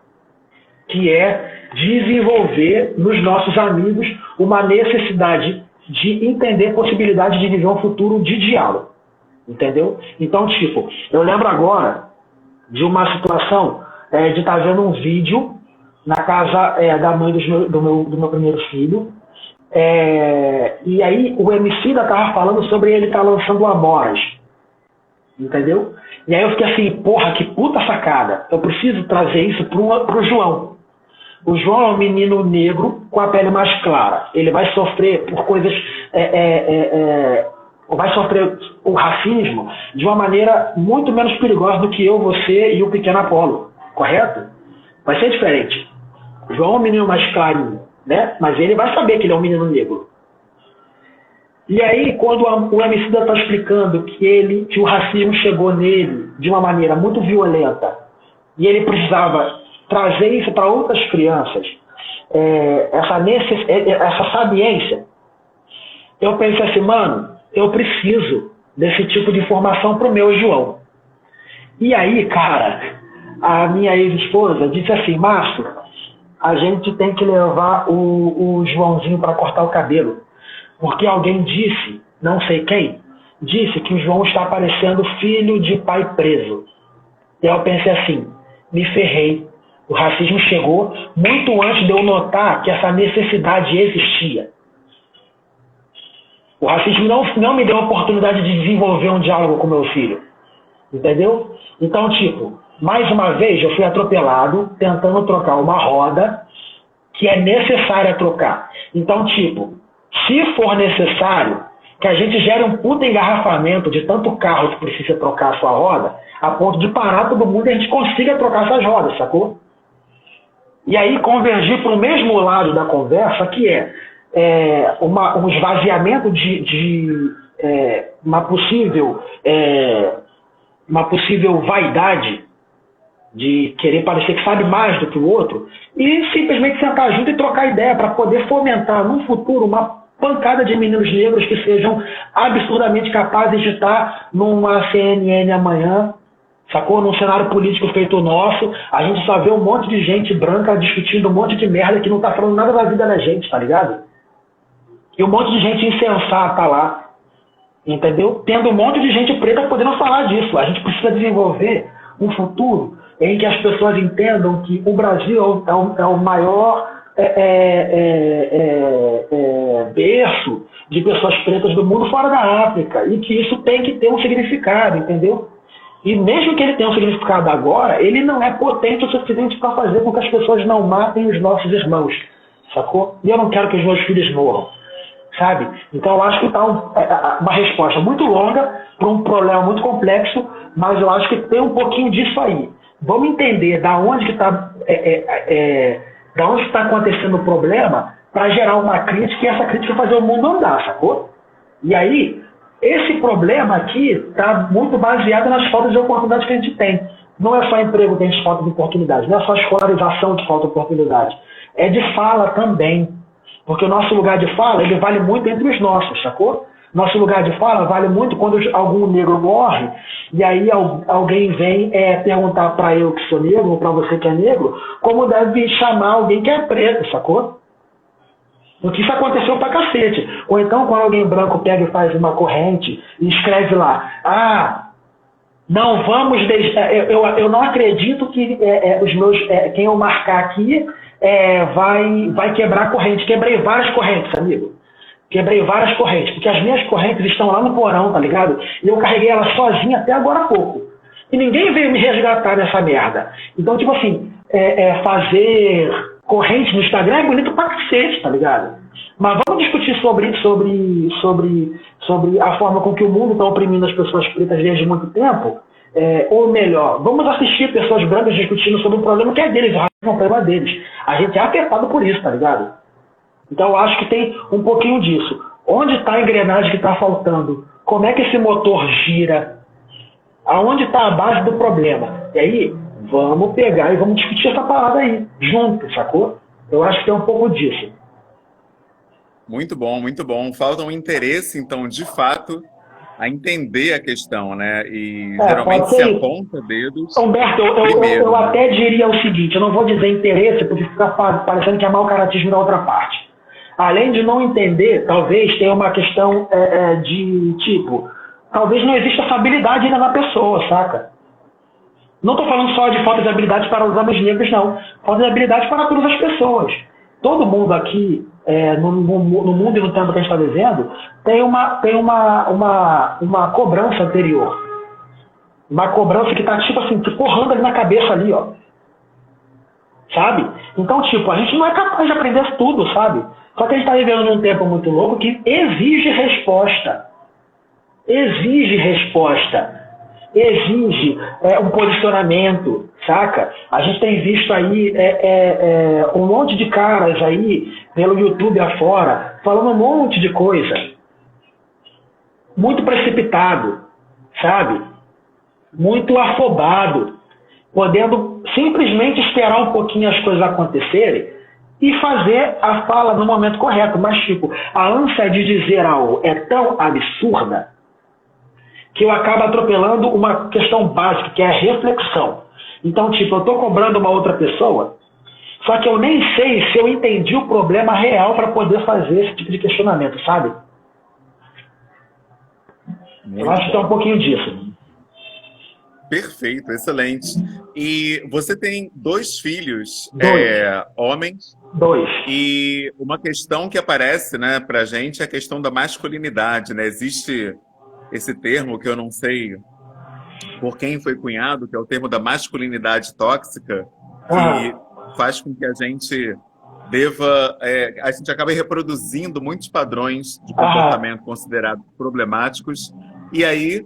que é desenvolver nos nossos amigos uma necessidade de entender possibilidade de viver um futuro de diálogo, entendeu? Então, tipo, eu lembro agora de uma situação de estar vendo um vídeo na casa da mãe do meu primeiro filho, e aí o Emicida estava falando sobre ele estar lançando amoras, entendeu? E aí eu fiquei assim, porra, que puta sacada, eu preciso trazer isso pro João. O João é um menino negro com a pele mais clara. Ele vai sofrer por coisas... vai sofrer o racismo de uma maneira muito menos perigosa do que eu, você e o pequeno Apolo. Correto? Vai ser diferente. O João é um menino mais clarinho, né? Mas ele vai saber que ele é um menino negro. E aí, quando o Emicida está explicando que o racismo chegou nele de uma maneira muito violenta e ele precisava trazer isso para outras crianças, essa sabiência, eu pensei assim, mano, eu preciso desse tipo de informação pro meu João. E aí, cara, a minha ex-esposa disse assim, Márcio, a gente tem que levar o Joãozinho para cortar o cabelo, porque alguém disse, não sei quem, disse que o João está parecendo filho de pai preso. E eu pensei assim, me ferrei. O racismo chegou muito antes de eu notar que essa necessidade existia. O racismo não me deu a oportunidade de desenvolver um diálogo com meu filho. Entendeu? Então, tipo, mais uma vez eu fui atropelado tentando trocar uma roda que é necessária trocar. Então, tipo, se for necessário que a gente gere um puta engarrafamento de tanto carro que precisa trocar a sua roda, a ponto de parar todo mundo e a gente consiga trocar essas rodas, sacou? E aí convergir para o mesmo lado da conversa, que um esvaziamento de uma possível vaidade de querer parecer que sabe mais do que o outro e simplesmente sentar junto e trocar ideia para poder fomentar no futuro uma pancada de meninos negros que sejam absurdamente capazes de estar numa CNN amanhã, sacou? Num cenário político feito nosso, a gente só vê um monte de gente branca discutindo um monte de merda que não tá falando nada da vida da gente, tá ligado? E um monte de gente insensata lá, entendeu? Tendo um monte de gente preta podendo falar disso. A gente precisa desenvolver um futuro em que as pessoas entendam que o Brasil é o maior berço de pessoas pretas do mundo fora da África e que isso tem que ter um significado, entendeu? E mesmo que ele tenha um significado agora, ele não é potente o suficiente para fazer com que as pessoas não matem os nossos irmãos, sacou? E eu não quero que os meus filhos morram, sabe? Então eu acho que está uma resposta muito longa para um problema muito complexo, mas eu acho que tem um pouquinho disso aí. Vamos entender da onde que está acontecendo o problema para gerar uma crítica e essa crítica fazer o mundo andar, sacou? E aí, esse problema aqui está muito baseado nas faltas de oportunidade que a gente tem. Não é só emprego que a gente falta de oportunidade, não é só escolarização que falta oportunidade. É de fala também. Porque o nosso lugar de fala, ele vale muito entre os nossos, sacou? Nosso lugar de fala vale muito quando algum negro morre, e aí alguém vem perguntar para eu que sou negro, ou para você que é negro, como deve chamar alguém que é preto, sacou? Porque isso aconteceu pra cacete. Ou então, quando alguém branco pega e faz uma corrente e escreve lá, não vamos deixar... Eu não acredito que quem eu marcar aqui vai quebrar a corrente. Quebrei várias correntes, amigo. Quebrei várias correntes. Porque as minhas correntes estão lá no porão, tá ligado? E eu carreguei elas sozinha até agora há pouco. E ninguém veio me resgatar nessa merda. Então, tipo assim, fazer corrente no Instagram é bonito pra cacete, tá ligado? Mas vamos discutir sobre a forma com que o mundo está oprimindo as pessoas pretas desde muito tempo? Ou melhor, vamos assistir pessoas brancas discutindo sobre um problema que é deles, o racismo é um problema deles. A gente é afetado por isso, tá ligado? Então eu acho que tem um pouquinho disso. Onde está a engrenagem que está faltando? Como é que esse motor gira? Aonde está a base do problema? E aí, Vamos pegar e vamos discutir essa parada aí, junto, sacou? Eu acho que tem um pouco disso. Muito bom, muito bom. Falta um interesse, então, de fato, a entender a questão, né? E geralmente Pode se ser isso. aponta dedos Humberto, primeiro, eu né? até diria o seguinte, eu não vou dizer interesse, porque fica parecendo que é mau caratismo da outra parte. Além de não entender, talvez tenha uma questão de tipo, talvez não exista essa habilidade ainda na pessoa, saca? Não estou falando só de falta de habilidade para os homens negros, não. Falta de habilidade para todas as pessoas. Todo mundo aqui, no mundo e no tempo que a gente está vivendo, tem uma cobrança anterior. Uma cobrança que está, tipo assim, te porrando ali na cabeça ali, ó. Sabe? Então, tipo, a gente não é capaz de aprender tudo, sabe? Só que a gente está vivendo num tempo muito louco que exige resposta. Exige resposta. Exige um posicionamento, saca? A gente tem visto aí um monte de caras aí, pelo YouTube afora, falando um monte de coisa. Muito precipitado, sabe? Muito afobado, podendo simplesmente esperar um pouquinho as coisas acontecerem e fazer a fala no momento correto. Mas, tipo, a ânsia de dizer algo é tão absurda que eu acabo atropelando uma questão básica, que é a reflexão. Então, tipo, eu estou cobrando uma outra pessoa, só que eu nem sei se eu entendi o problema real para poder fazer esse tipo de questionamento, sabe? Eu acho que tem um pouquinho disso. Perfeito, excelente. E você tem 2 filhos, homens, 2. e uma questão que aparece, né, pra gente é a questão da masculinidade, né? Existe esse termo que eu não sei por quem foi cunhado, que é o termo da masculinidade tóxica, que faz com que a gente a gente acabe reproduzindo muitos padrões de comportamento considerados problemáticos. E aí,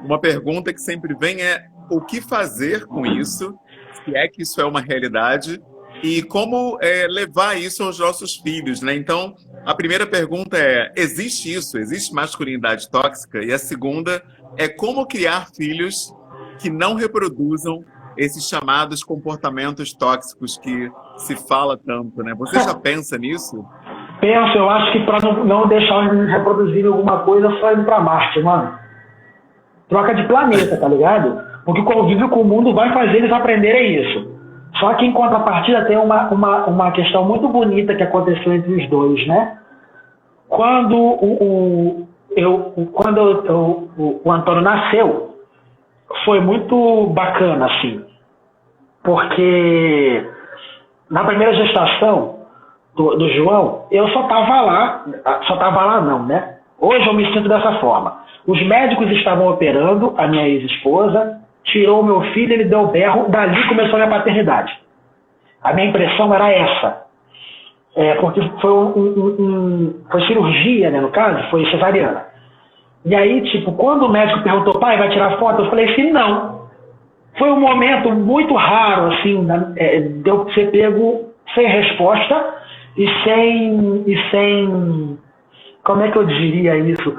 uma pergunta que sempre vem é o que fazer com isso, se é que isso é uma realidade, e como levar isso aos nossos filhos, né? Então, a primeira pergunta é, existe isso? Existe masculinidade tóxica? E a segunda é como criar filhos que não reproduzam esses chamados comportamentos tóxicos que se fala tanto, né? Você já pensa nisso? Penso, eu acho que para não deixar eles reproduzirem alguma coisa, só indo para Marte, mano. Troca de planeta, tá ligado? Porque o convívio com o mundo vai fazer eles aprenderem isso. Só que em contrapartida tem uma questão muito bonita que aconteceu entre os dois, né? Quando o Antônio nasceu, foi muito bacana, assim. Porque na primeira gestação do João, eu só tava lá não, né? Hoje eu me sinto dessa forma. Os médicos estavam operando a minha ex-esposa, tirou o meu filho, ele deu o berro, dali começou a minha paternidade. A minha impressão era essa. Porque foi cirurgia, né, no caso, foi cesariana. E aí, tipo, quando o médico perguntou, pai, vai tirar foto? Eu falei assim, não. Foi um momento muito raro, assim, de eu ser pego sem resposta e sem... Como é que eu diria isso?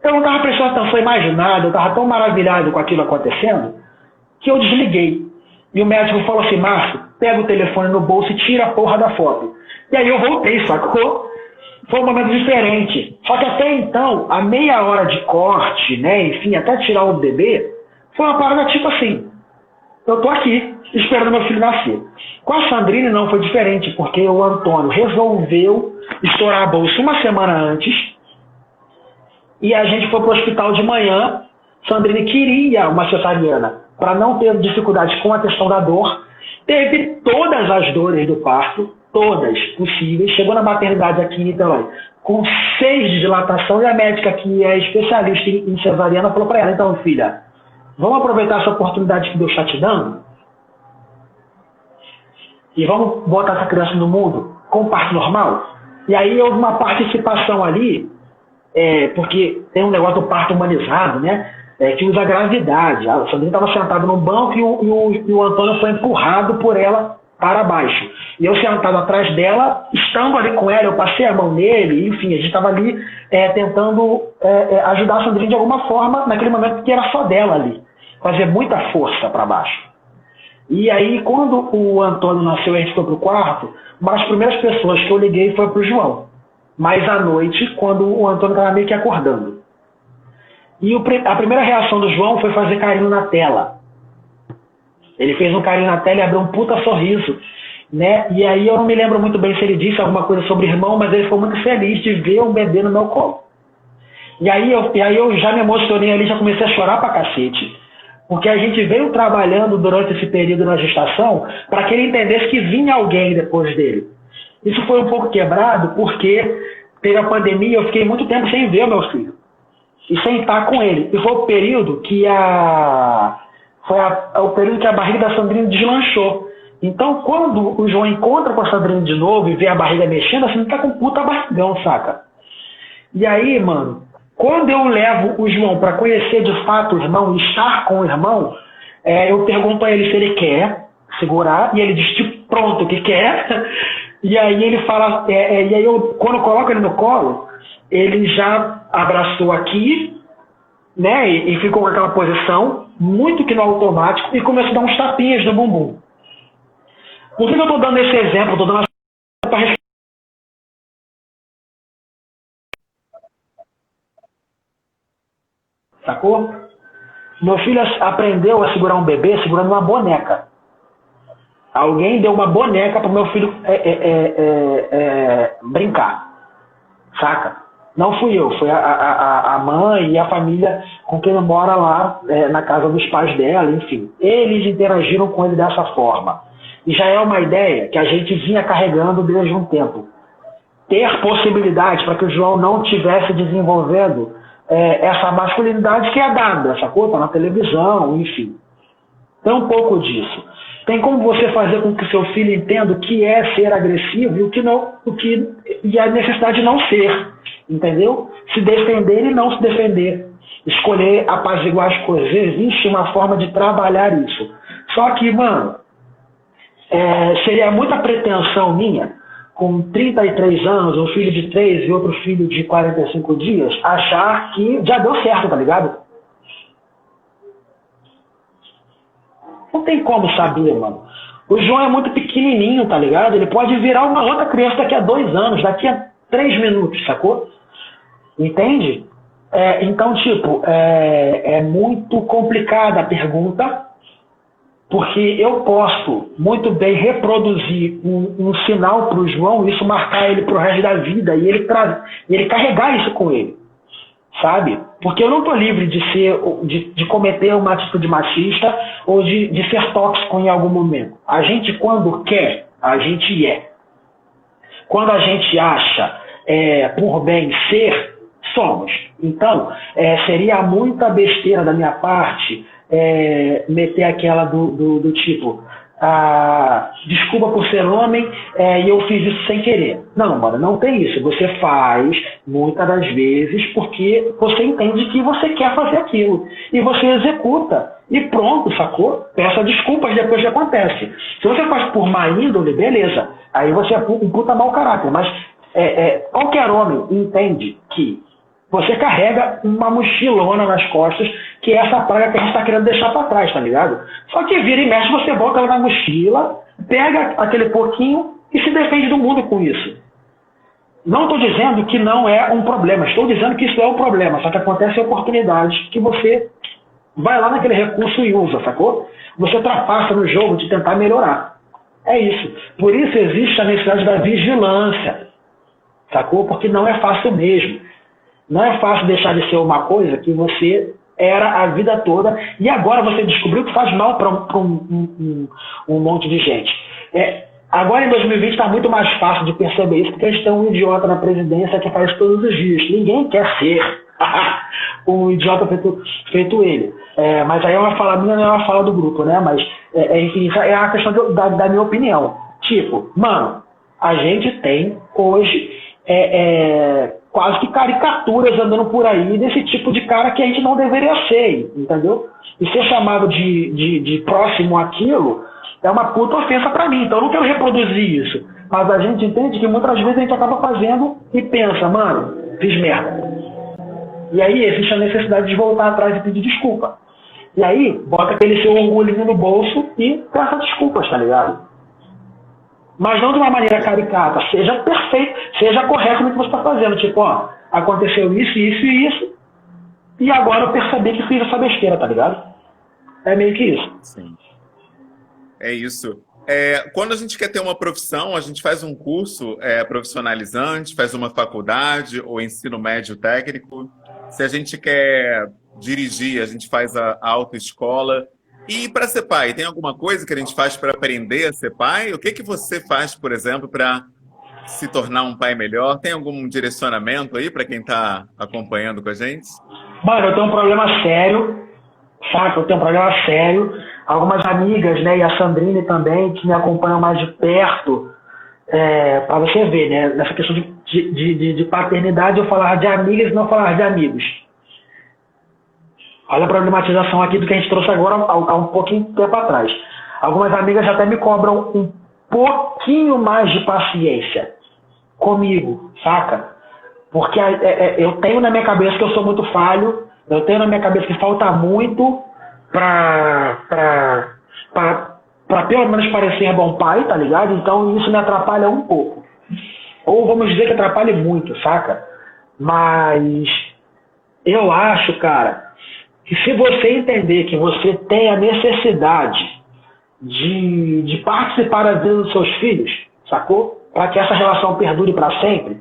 Eu não estava prestando atenção em mais nada, eu estava tão maravilhado com aquilo acontecendo, que eu desliguei. E o médico falou assim, Márcio, pega o telefone no bolso e tira a porra da foto. E aí eu voltei, sacou? Foi um momento diferente. Só que até então, a meia hora de corte, né, enfim, até tirar o bebê, foi uma parada tipo assim, eu tô aqui, esperando meu filho nascer. Com a Sandrine não foi diferente, porque o Antônio resolveu estourar a bolsa uma semana antes, e a gente foi pro hospital de manhã. Sandrine queria uma cesariana para não ter dificuldades com a questão da dor. Teve todas as dores do parto, todas possíveis. Chegou na maternidade aqui em Niterói com 6 de dilatação, e a médica que é especialista em cesariana falou para ela, então, filha, vamos aproveitar essa oportunidade que Deus está te dando e vamos botar essa criança no mundo com parto normal? E aí houve uma participação ali, porque tem um negócio do parto humanizado, né? Que usa a gravidade. A Sandrine estava sentada num banco e o Antônio foi empurrado por ela para baixo. E eu sentado atrás dela, estando ali com ela, eu passei a mão nele, enfim, a gente estava ali tentando ajudar a Sandrine de alguma forma naquele momento que era só dela ali. Fazer muita força para baixo. E aí, quando o Antônio nasceu e a gente foi pro quarto, uma das primeiras pessoas que eu liguei foi pro João. Mas à noite, quando o Antônio estava meio que acordando. E a primeira reação do João foi fazer carinho na tela. Ele fez um carinho na tela e abriu um puta sorriso, né? E aí eu não me lembro muito bem se ele disse alguma coisa sobre irmão, mas ele ficou muito feliz de ver um bebê no meu colo. E aí eu já me emocionei ali, já comecei a chorar pra cacete, porque a gente veio trabalhando durante esse período na gestação para que ele entendesse que vinha alguém depois dele. Isso foi um pouco quebrado porque teve a pandemia e eu fiquei muito tempo sem ver o meu filho e sem estar com ele. E foi o período que o período que a barriga da Sandrine deslanchou. Então, quando o João encontra com a Sandrine de novo e vê a barriga mexendo, assim, tá com um puta barrigão, saca? E aí, mano, quando eu levo o João para conhecer de fato o irmão e estar com o irmão, eu pergunto a ele se ele quer segurar, e ele diz tipo, pronto, que quer. E aí ele fala, e aí quando eu coloco ele no colo, ele já abraçou aqui, né, e ficou com aquela posição, muito que no automático, e começou a dar uns tapinhas no bumbum. Por que eu tô dando esse exemplo? Tô dando essa... Sacou? Meu filho aprendeu a segurar um bebê segurando uma boneca. Alguém deu uma boneca para o meu filho brincar. Saca? Não fui eu, foi a mãe e a família com quem mora lá na casa dos pais dela, enfim. Eles interagiram com ele dessa forma. E já é uma ideia que a gente vinha carregando desde um tempo. Ter possibilidade para que o João não estivesse desenvolvendo essa masculinidade que é dada, sacou? Tá na televisão, enfim. Tem um pouco disso. Tem como você fazer com que seu filho entenda o que é ser agressivo e o que não, e a necessidade de não ser, entendeu? Se defender e não se defender. Escolher apaziguar as coisas. Existe uma forma de trabalhar isso. Só que, mano, seria muita pretensão minha, com 33 anos, um filho de 3 e outro filho de 45 dias, achar que já deu certo, tá ligado? Não tem como saber, mano. O João é muito pequenininho, tá ligado? Ele pode virar uma outra criança daqui a 2 anos, daqui a 3 minutos, sacou? Entende? Então, tipo, é muito complicada a pergunta, porque eu posso muito bem reproduzir um sinal para o João, isso marcar ele pro resto da vida, e ele carregar isso com ele, sabe? Porque eu não estou livre de cometer uma atitude machista ou de ser tóxico em algum momento. A gente, quando quer, a gente é. Quando a gente acha por bem ser, somos. Então, seria muita besteira da minha parte meter aquela do tipo, desculpa por ser homem e eu fiz isso sem querer. Não, mano, não tem isso. Você faz muitas das vezes porque você entende que você quer fazer aquilo e você executa e pronto, sacou? Peça desculpas depois que acontece. Se você faz por má índole, beleza, aí você é um puta mau caráter, mas qualquer homem entende que você carrega uma mochilona nas costas, que é essa praga que a gente está querendo deixar para trás, tá ligado? Só que vira e mexe, você bota ela na mochila, pega aquele pouquinho e se defende do mundo com isso. Não estou dizendo que não é um problema, estou dizendo que isso é um problema, só que acontece oportunidades que você vai lá naquele recurso e usa, sacou? Você ultrapassa no jogo de tentar melhorar. É isso. Por isso existe a necessidade da vigilância, sacou? Porque não é fácil mesmo. Não é fácil deixar de ser uma coisa que você era a vida toda e agora você descobriu que faz mal para um monte de gente. Agora em 2020 está muito mais fácil de perceber isso porque a gente tem um idiota na presidência que faz todos os dias. Ninguém quer ser um idiota feito ele. Mas aí é uma fala minha, não é uma fala do grupo, né? Mas enfim, isso é a questão da minha opinião. Tipo, mano, a gente tem hoje quase que caricaturas andando por aí desse tipo de cara que a gente não deveria ser, entendeu? E ser chamado de próximo àquilo é uma puta ofensa pra mim, então eu não quero reproduzir isso. Mas a gente entende que muitas vezes a gente acaba fazendo e pensa, mano, fiz merda. E aí existe a necessidade de voltar atrás e pedir desculpa. E aí, bota aquele seu orgulhinho no bolso e peça desculpas, tá ligado? Mas não de uma maneira caricata, seja perfeito, seja correto no que você está fazendo. Tipo, ó, aconteceu isso, isso e isso, e agora eu percebi que fiz essa besteira, tá ligado? É meio que isso. Sim. É isso. Quando a gente quer ter uma profissão, a gente faz um curso profissionalizante, faz uma faculdade ou ensino médio técnico. Se a gente quer dirigir, a gente faz a autoescola. E para ser pai, tem alguma coisa que a gente faz para aprender a ser pai? O que que você faz, por exemplo, para se tornar um pai melhor? Tem algum direcionamento aí para quem está acompanhando com a gente? Mano, eu tenho um problema sério, saca? Eu tenho um problema sério. Algumas amigas, né, e a Sandrine também, que me acompanham mais de perto, para você ver, né, nessa questão de paternidade, eu falar de amigas e não falar de amigos. Olha a problematização aqui do que a gente trouxe agora há um pouquinho de tempo atrás. Algumas amigas até me cobram um pouquinho mais de paciência comigo, saca? Porque eu tenho na minha cabeça que eu sou muito falho, eu tenho na minha cabeça que falta muito pra pelo menos parecer bom pai, tá ligado? Então isso me atrapalha um pouco. Ou vamos dizer que atrapalhe muito, saca? Mas eu acho, cara, que se você entender que você tem a necessidade de participar da vida dos seus filhos, sacou? Para que essa relação perdure para sempre,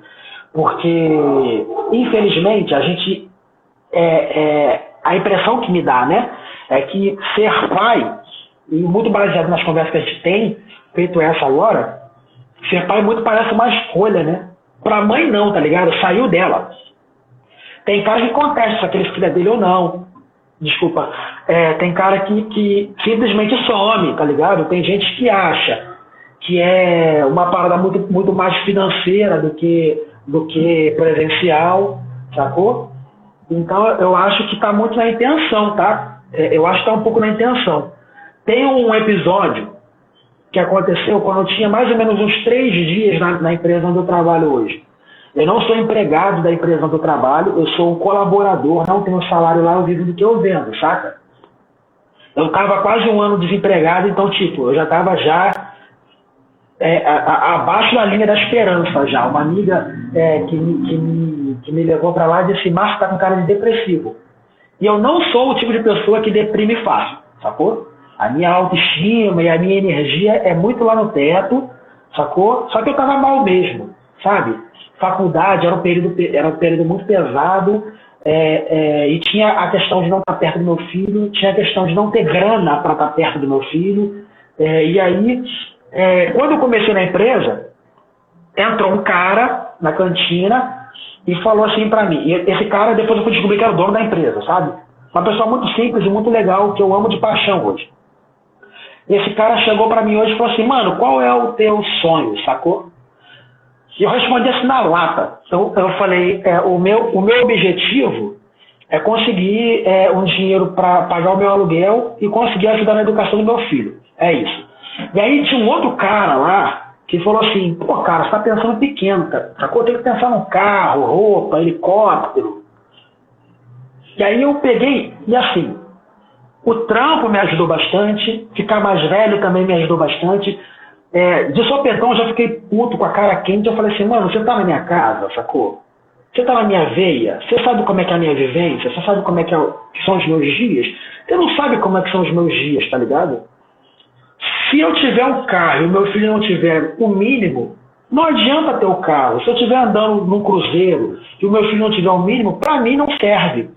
porque infelizmente a gente a impressão que me dá, né, é que ser pai, e muito baseado nas conversas que a gente tem, feito essa agora, ser pai muito parece uma escolha, né? Pra mãe não, tá ligado? Saiu dela. Tem cara que contesta se aquele filho é dele ou não. Desculpa. Tem cara que simplesmente some, tá ligado? Tem gente que acha que é uma parada muito, muito mais financeira do que presencial, sacou? Então eu acho que tá muito na intenção, tá? Eu acho que tá um pouco na intenção. Tem um episódio que aconteceu quando eu tinha mais ou menos uns 3 dias na empresa onde eu trabalho hoje. Eu não sou empregado da empresa onde eu trabalho, eu sou um colaborador, não tenho salário lá, eu vivo do que eu vendo, saca? Eu estava quase um ano desempregado, então, tipo, eu já estava abaixo da linha da esperança já. Uma amiga que me levou para lá disse: Márcio, tá com cara de depressivo. E eu não sou o tipo de pessoa que deprime fácil, sacou? A minha autoestima e a minha energia é muito lá no teto, sacou? Só que eu tava mal mesmo, sabe? Faculdade era um período muito pesado, e tinha a questão de não estar perto do meu filho, tinha a questão de não ter grana para estar perto do meu filho, e aí, quando eu comecei na empresa, entrou um cara na cantina e falou assim para mim, e esse cara depois eu fui descobrir que era o dono da empresa, sabe? Uma pessoa muito simples e muito legal, que eu amo de paixão hoje. Esse cara chegou para mim hoje e falou assim: mano, qual é o teu sonho, sacou? E eu respondi assim na lata. Eu falei: o meu objetivo é conseguir um dinheiro para pagar o meu aluguel e conseguir ajudar na educação do meu filho. É isso. E aí tinha um outro cara lá que falou assim: pô, cara, você tá pensando pequeno, sacou? Tem que pensar num carro, roupa, helicóptero. E aí eu peguei, e assim, o trampo me ajudou bastante, ficar mais velho também me ajudou bastante. De sopetão eu já fiquei puto com a cara quente, eu falei assim: mano, você tá na minha casa, sacou? Você tá na minha veia, você sabe como é que é a minha vivência, você sabe como é que são os meus dias, você não sabe como é que são os meus dias, tá ligado? Se eu tiver um carro e o meu filho não tiver o mínimo, não adianta ter o carro. Se eu estiver andando num cruzeiro e o meu filho não tiver o mínimo, pra mim não serve.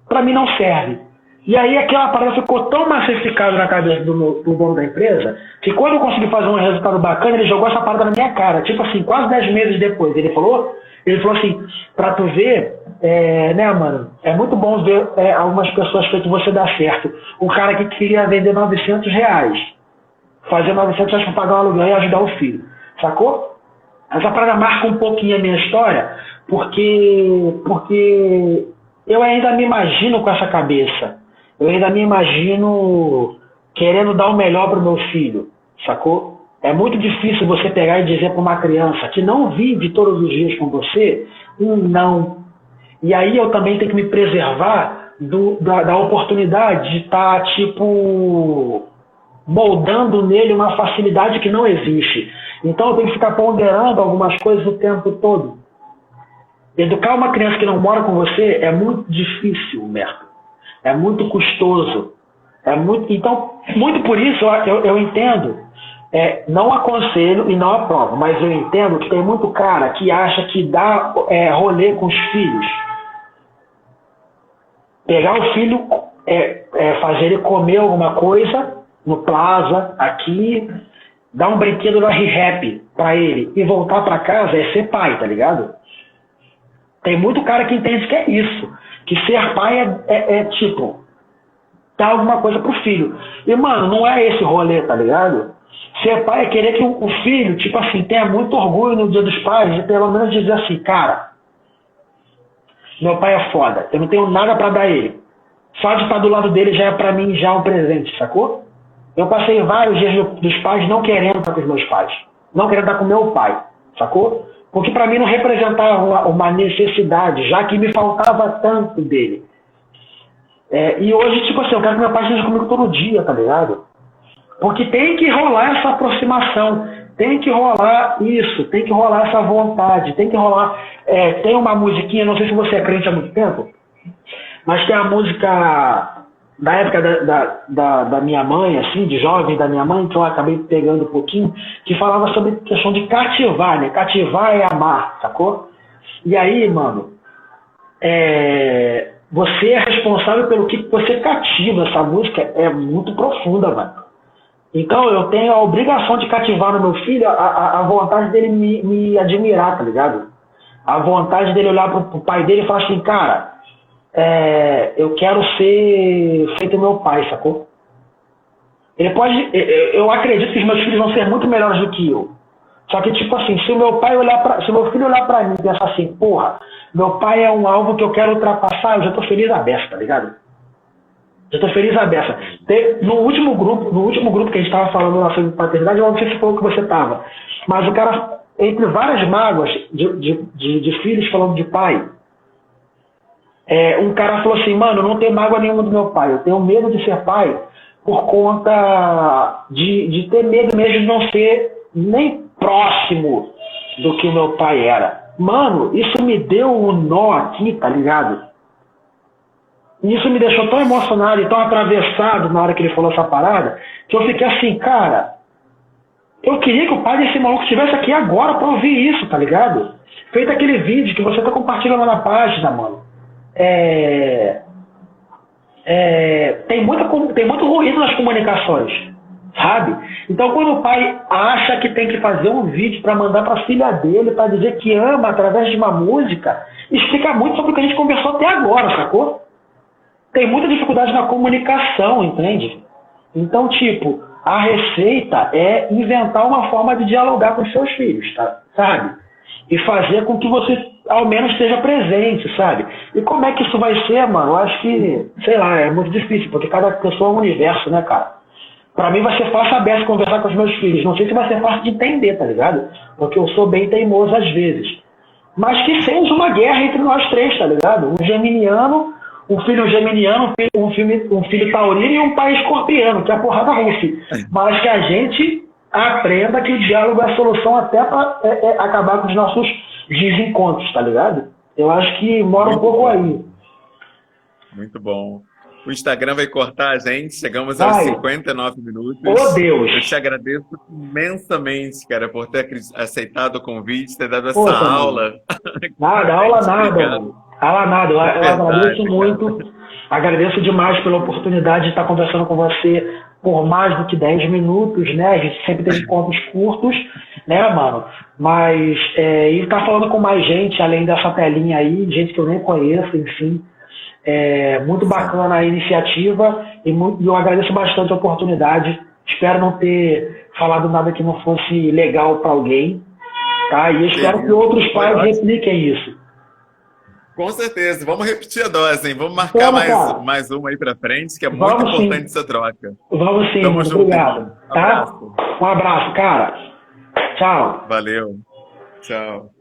Pra mim não serve. E aí aquela parada ficou tão massificada na cabeça do dono da empresa, que quando eu consegui fazer um resultado bacana, ele jogou essa parada na minha cara. Tipo assim, quase 10 meses depois. Ele falou assim: pra tu ver, né, mano, é muito bom ver algumas pessoas que você dá certo. O cara que queria vender R$900, fazer R$900 para pagar o aluguel e ajudar o filho. Sacou? Essa parada marca um pouquinho a minha história, porque eu ainda me imagino com essa cabeça. Eu ainda me imagino querendo dar o melhor para o meu filho, sacou? É muito difícil você pegar e dizer para uma criança que não vive todos os dias com você um não. E aí eu também tenho que me preservar da oportunidade de estar, tipo, moldando nele uma facilidade que não existe. Então eu tenho que ficar ponderando algumas coisas o tempo todo. Educar uma criança que não mora com você é muito difícil, Humberto. É muito custoso. Então, muito por isso eu entendo, não aconselho e não aprovo, mas eu entendo que tem muito cara que acha que dá rolê com os filhos. Pegar o filho, fazer ele comer alguma coisa no Plaza, aqui, dar um brinquedo na ReHap pra ele e voltar pra casa é ser pai, tá ligado? Tem muito cara que entende que é isso. Que ser pai tipo, dar alguma coisa pro filho. E, mano, não é esse rolê, tá ligado? Ser pai é querer que o filho, tipo assim, tenha muito orgulho no Dia dos Pais e pelo menos dizer assim, cara, meu pai é foda, eu não tenho nada pra dar ele. Só de estar do lado dele já é pra mim já um presente, sacou? Eu passei vários dias dos pais não querendo estar com os meus pais. Não querendo estar com meu pai, sacou? Porque pra mim não representava uma necessidade, já que me faltava tanto dele. E hoje, tipo assim, eu quero que meu pai esteja comigo todo dia, tá ligado? Porque tem que rolar essa aproximação, tem que rolar isso, tem que rolar essa vontade, tem que rolar... tem uma musiquinha, não sei se você é crente há muito tempo, mas tem a música da época da minha mãe, assim, de jovem da minha mãe, que eu acabei pegando um pouquinho, que falava sobre a questão de cativar, né? Cativar é amar, sacou? E aí, mano, você é responsável pelo que você cativa. Essa música é muito profunda, mano. Então eu tenho a obrigação de cativar no meu filho a vontade dele me admirar, tá ligado? A vontade dele olhar pro pai dele e falar assim, cara, eu quero ser feito meu pai, sacou? Ele pode... Eu acredito que os meus filhos vão ser muito melhores do que eu. Só que, tipo assim, se o meu filho olhar pra mim e pensar assim, porra, meu pai é um alvo que eu quero ultrapassar, eu já tô feliz a beça, tá ligado? Já tô feliz a beça. No último grupo que a gente tava falando lá sobre paternidade, eu não sei se foi o que você tava, mas o cara, entre várias mágoas de filhos falando de pai, um cara falou assim, mano, eu não tenho mágoa nenhuma do meu pai, eu tenho medo de ser pai por conta de ter medo mesmo de não ser nem próximo do que o meu pai era. Mano, isso me deu um nó aqui, tá ligado? E isso me deixou tão emocionado e tão atravessado na hora que ele falou essa parada, que eu fiquei assim, cara, eu queria que o pai desse maluco estivesse aqui agora pra ouvir isso, tá ligado? Feito aquele vídeo que você tá compartilhando lá na página, mano. Tem muito ruído nas comunicações, sabe? Então quando o pai acha que tem que fazer um vídeo pra mandar pra filha dele, pra dizer que ama através de uma música, explica muito sobre o que a gente conversou até agora, sacou? Tem muita dificuldade na comunicação, entende? Então, tipo, a receita é inventar uma forma de dialogar com os seus filhos, tá? Sabe? E fazer com que você, ao menos, esteja presente, sabe? E como é que isso vai ser, mano? Eu acho que, sei lá, é muito difícil, porque cada pessoa é um universo, né, cara? Pra mim vai ser fácil aberto conversar com os meus filhos. Não sei se vai ser fácil de entender, tá ligado? Porque eu sou bem teimoso às vezes. Mas que seja uma guerra entre nós três, tá ligado? Um geminiano... Um filho geminiano, um filho taurino e um pai escorpiano, que é a porrada russa. Mas que a gente aprenda que o diálogo é a solução até para acabar com os nossos desencontros, tá ligado? Eu acho que mora um pouco aí. Muito bom. O Instagram vai cortar a gente, chegamos aos 59 minutos. Oh, Deus! Eu te agradeço imensamente, cara, por ter aceitado o convite, ter dado essa aula. Nada, aula nada. Aula nada, eu agradeço muito, agradeço demais pela oportunidade de estar conversando com você por mais do que 10 minutos, né? A gente sempre tem encontros curtos, né, mano? Mas e estar falando com mais gente, além dessa telinha aí, gente que eu nem conheço, enfim. Muito bacana a iniciativa e eu agradeço bastante a oportunidade. Espero não ter falado nada que não fosse legal para alguém, tá? E espero que outros pais repliquem isso. Com certeza. Vamos repetir a dose, hein? Vamos marcar mais uma aí pra frente, que é muito importante essa troca. Vamos sim, Tamo junto, obrigado. Tá? Um abraço, cara. Tchau. Valeu. Tchau.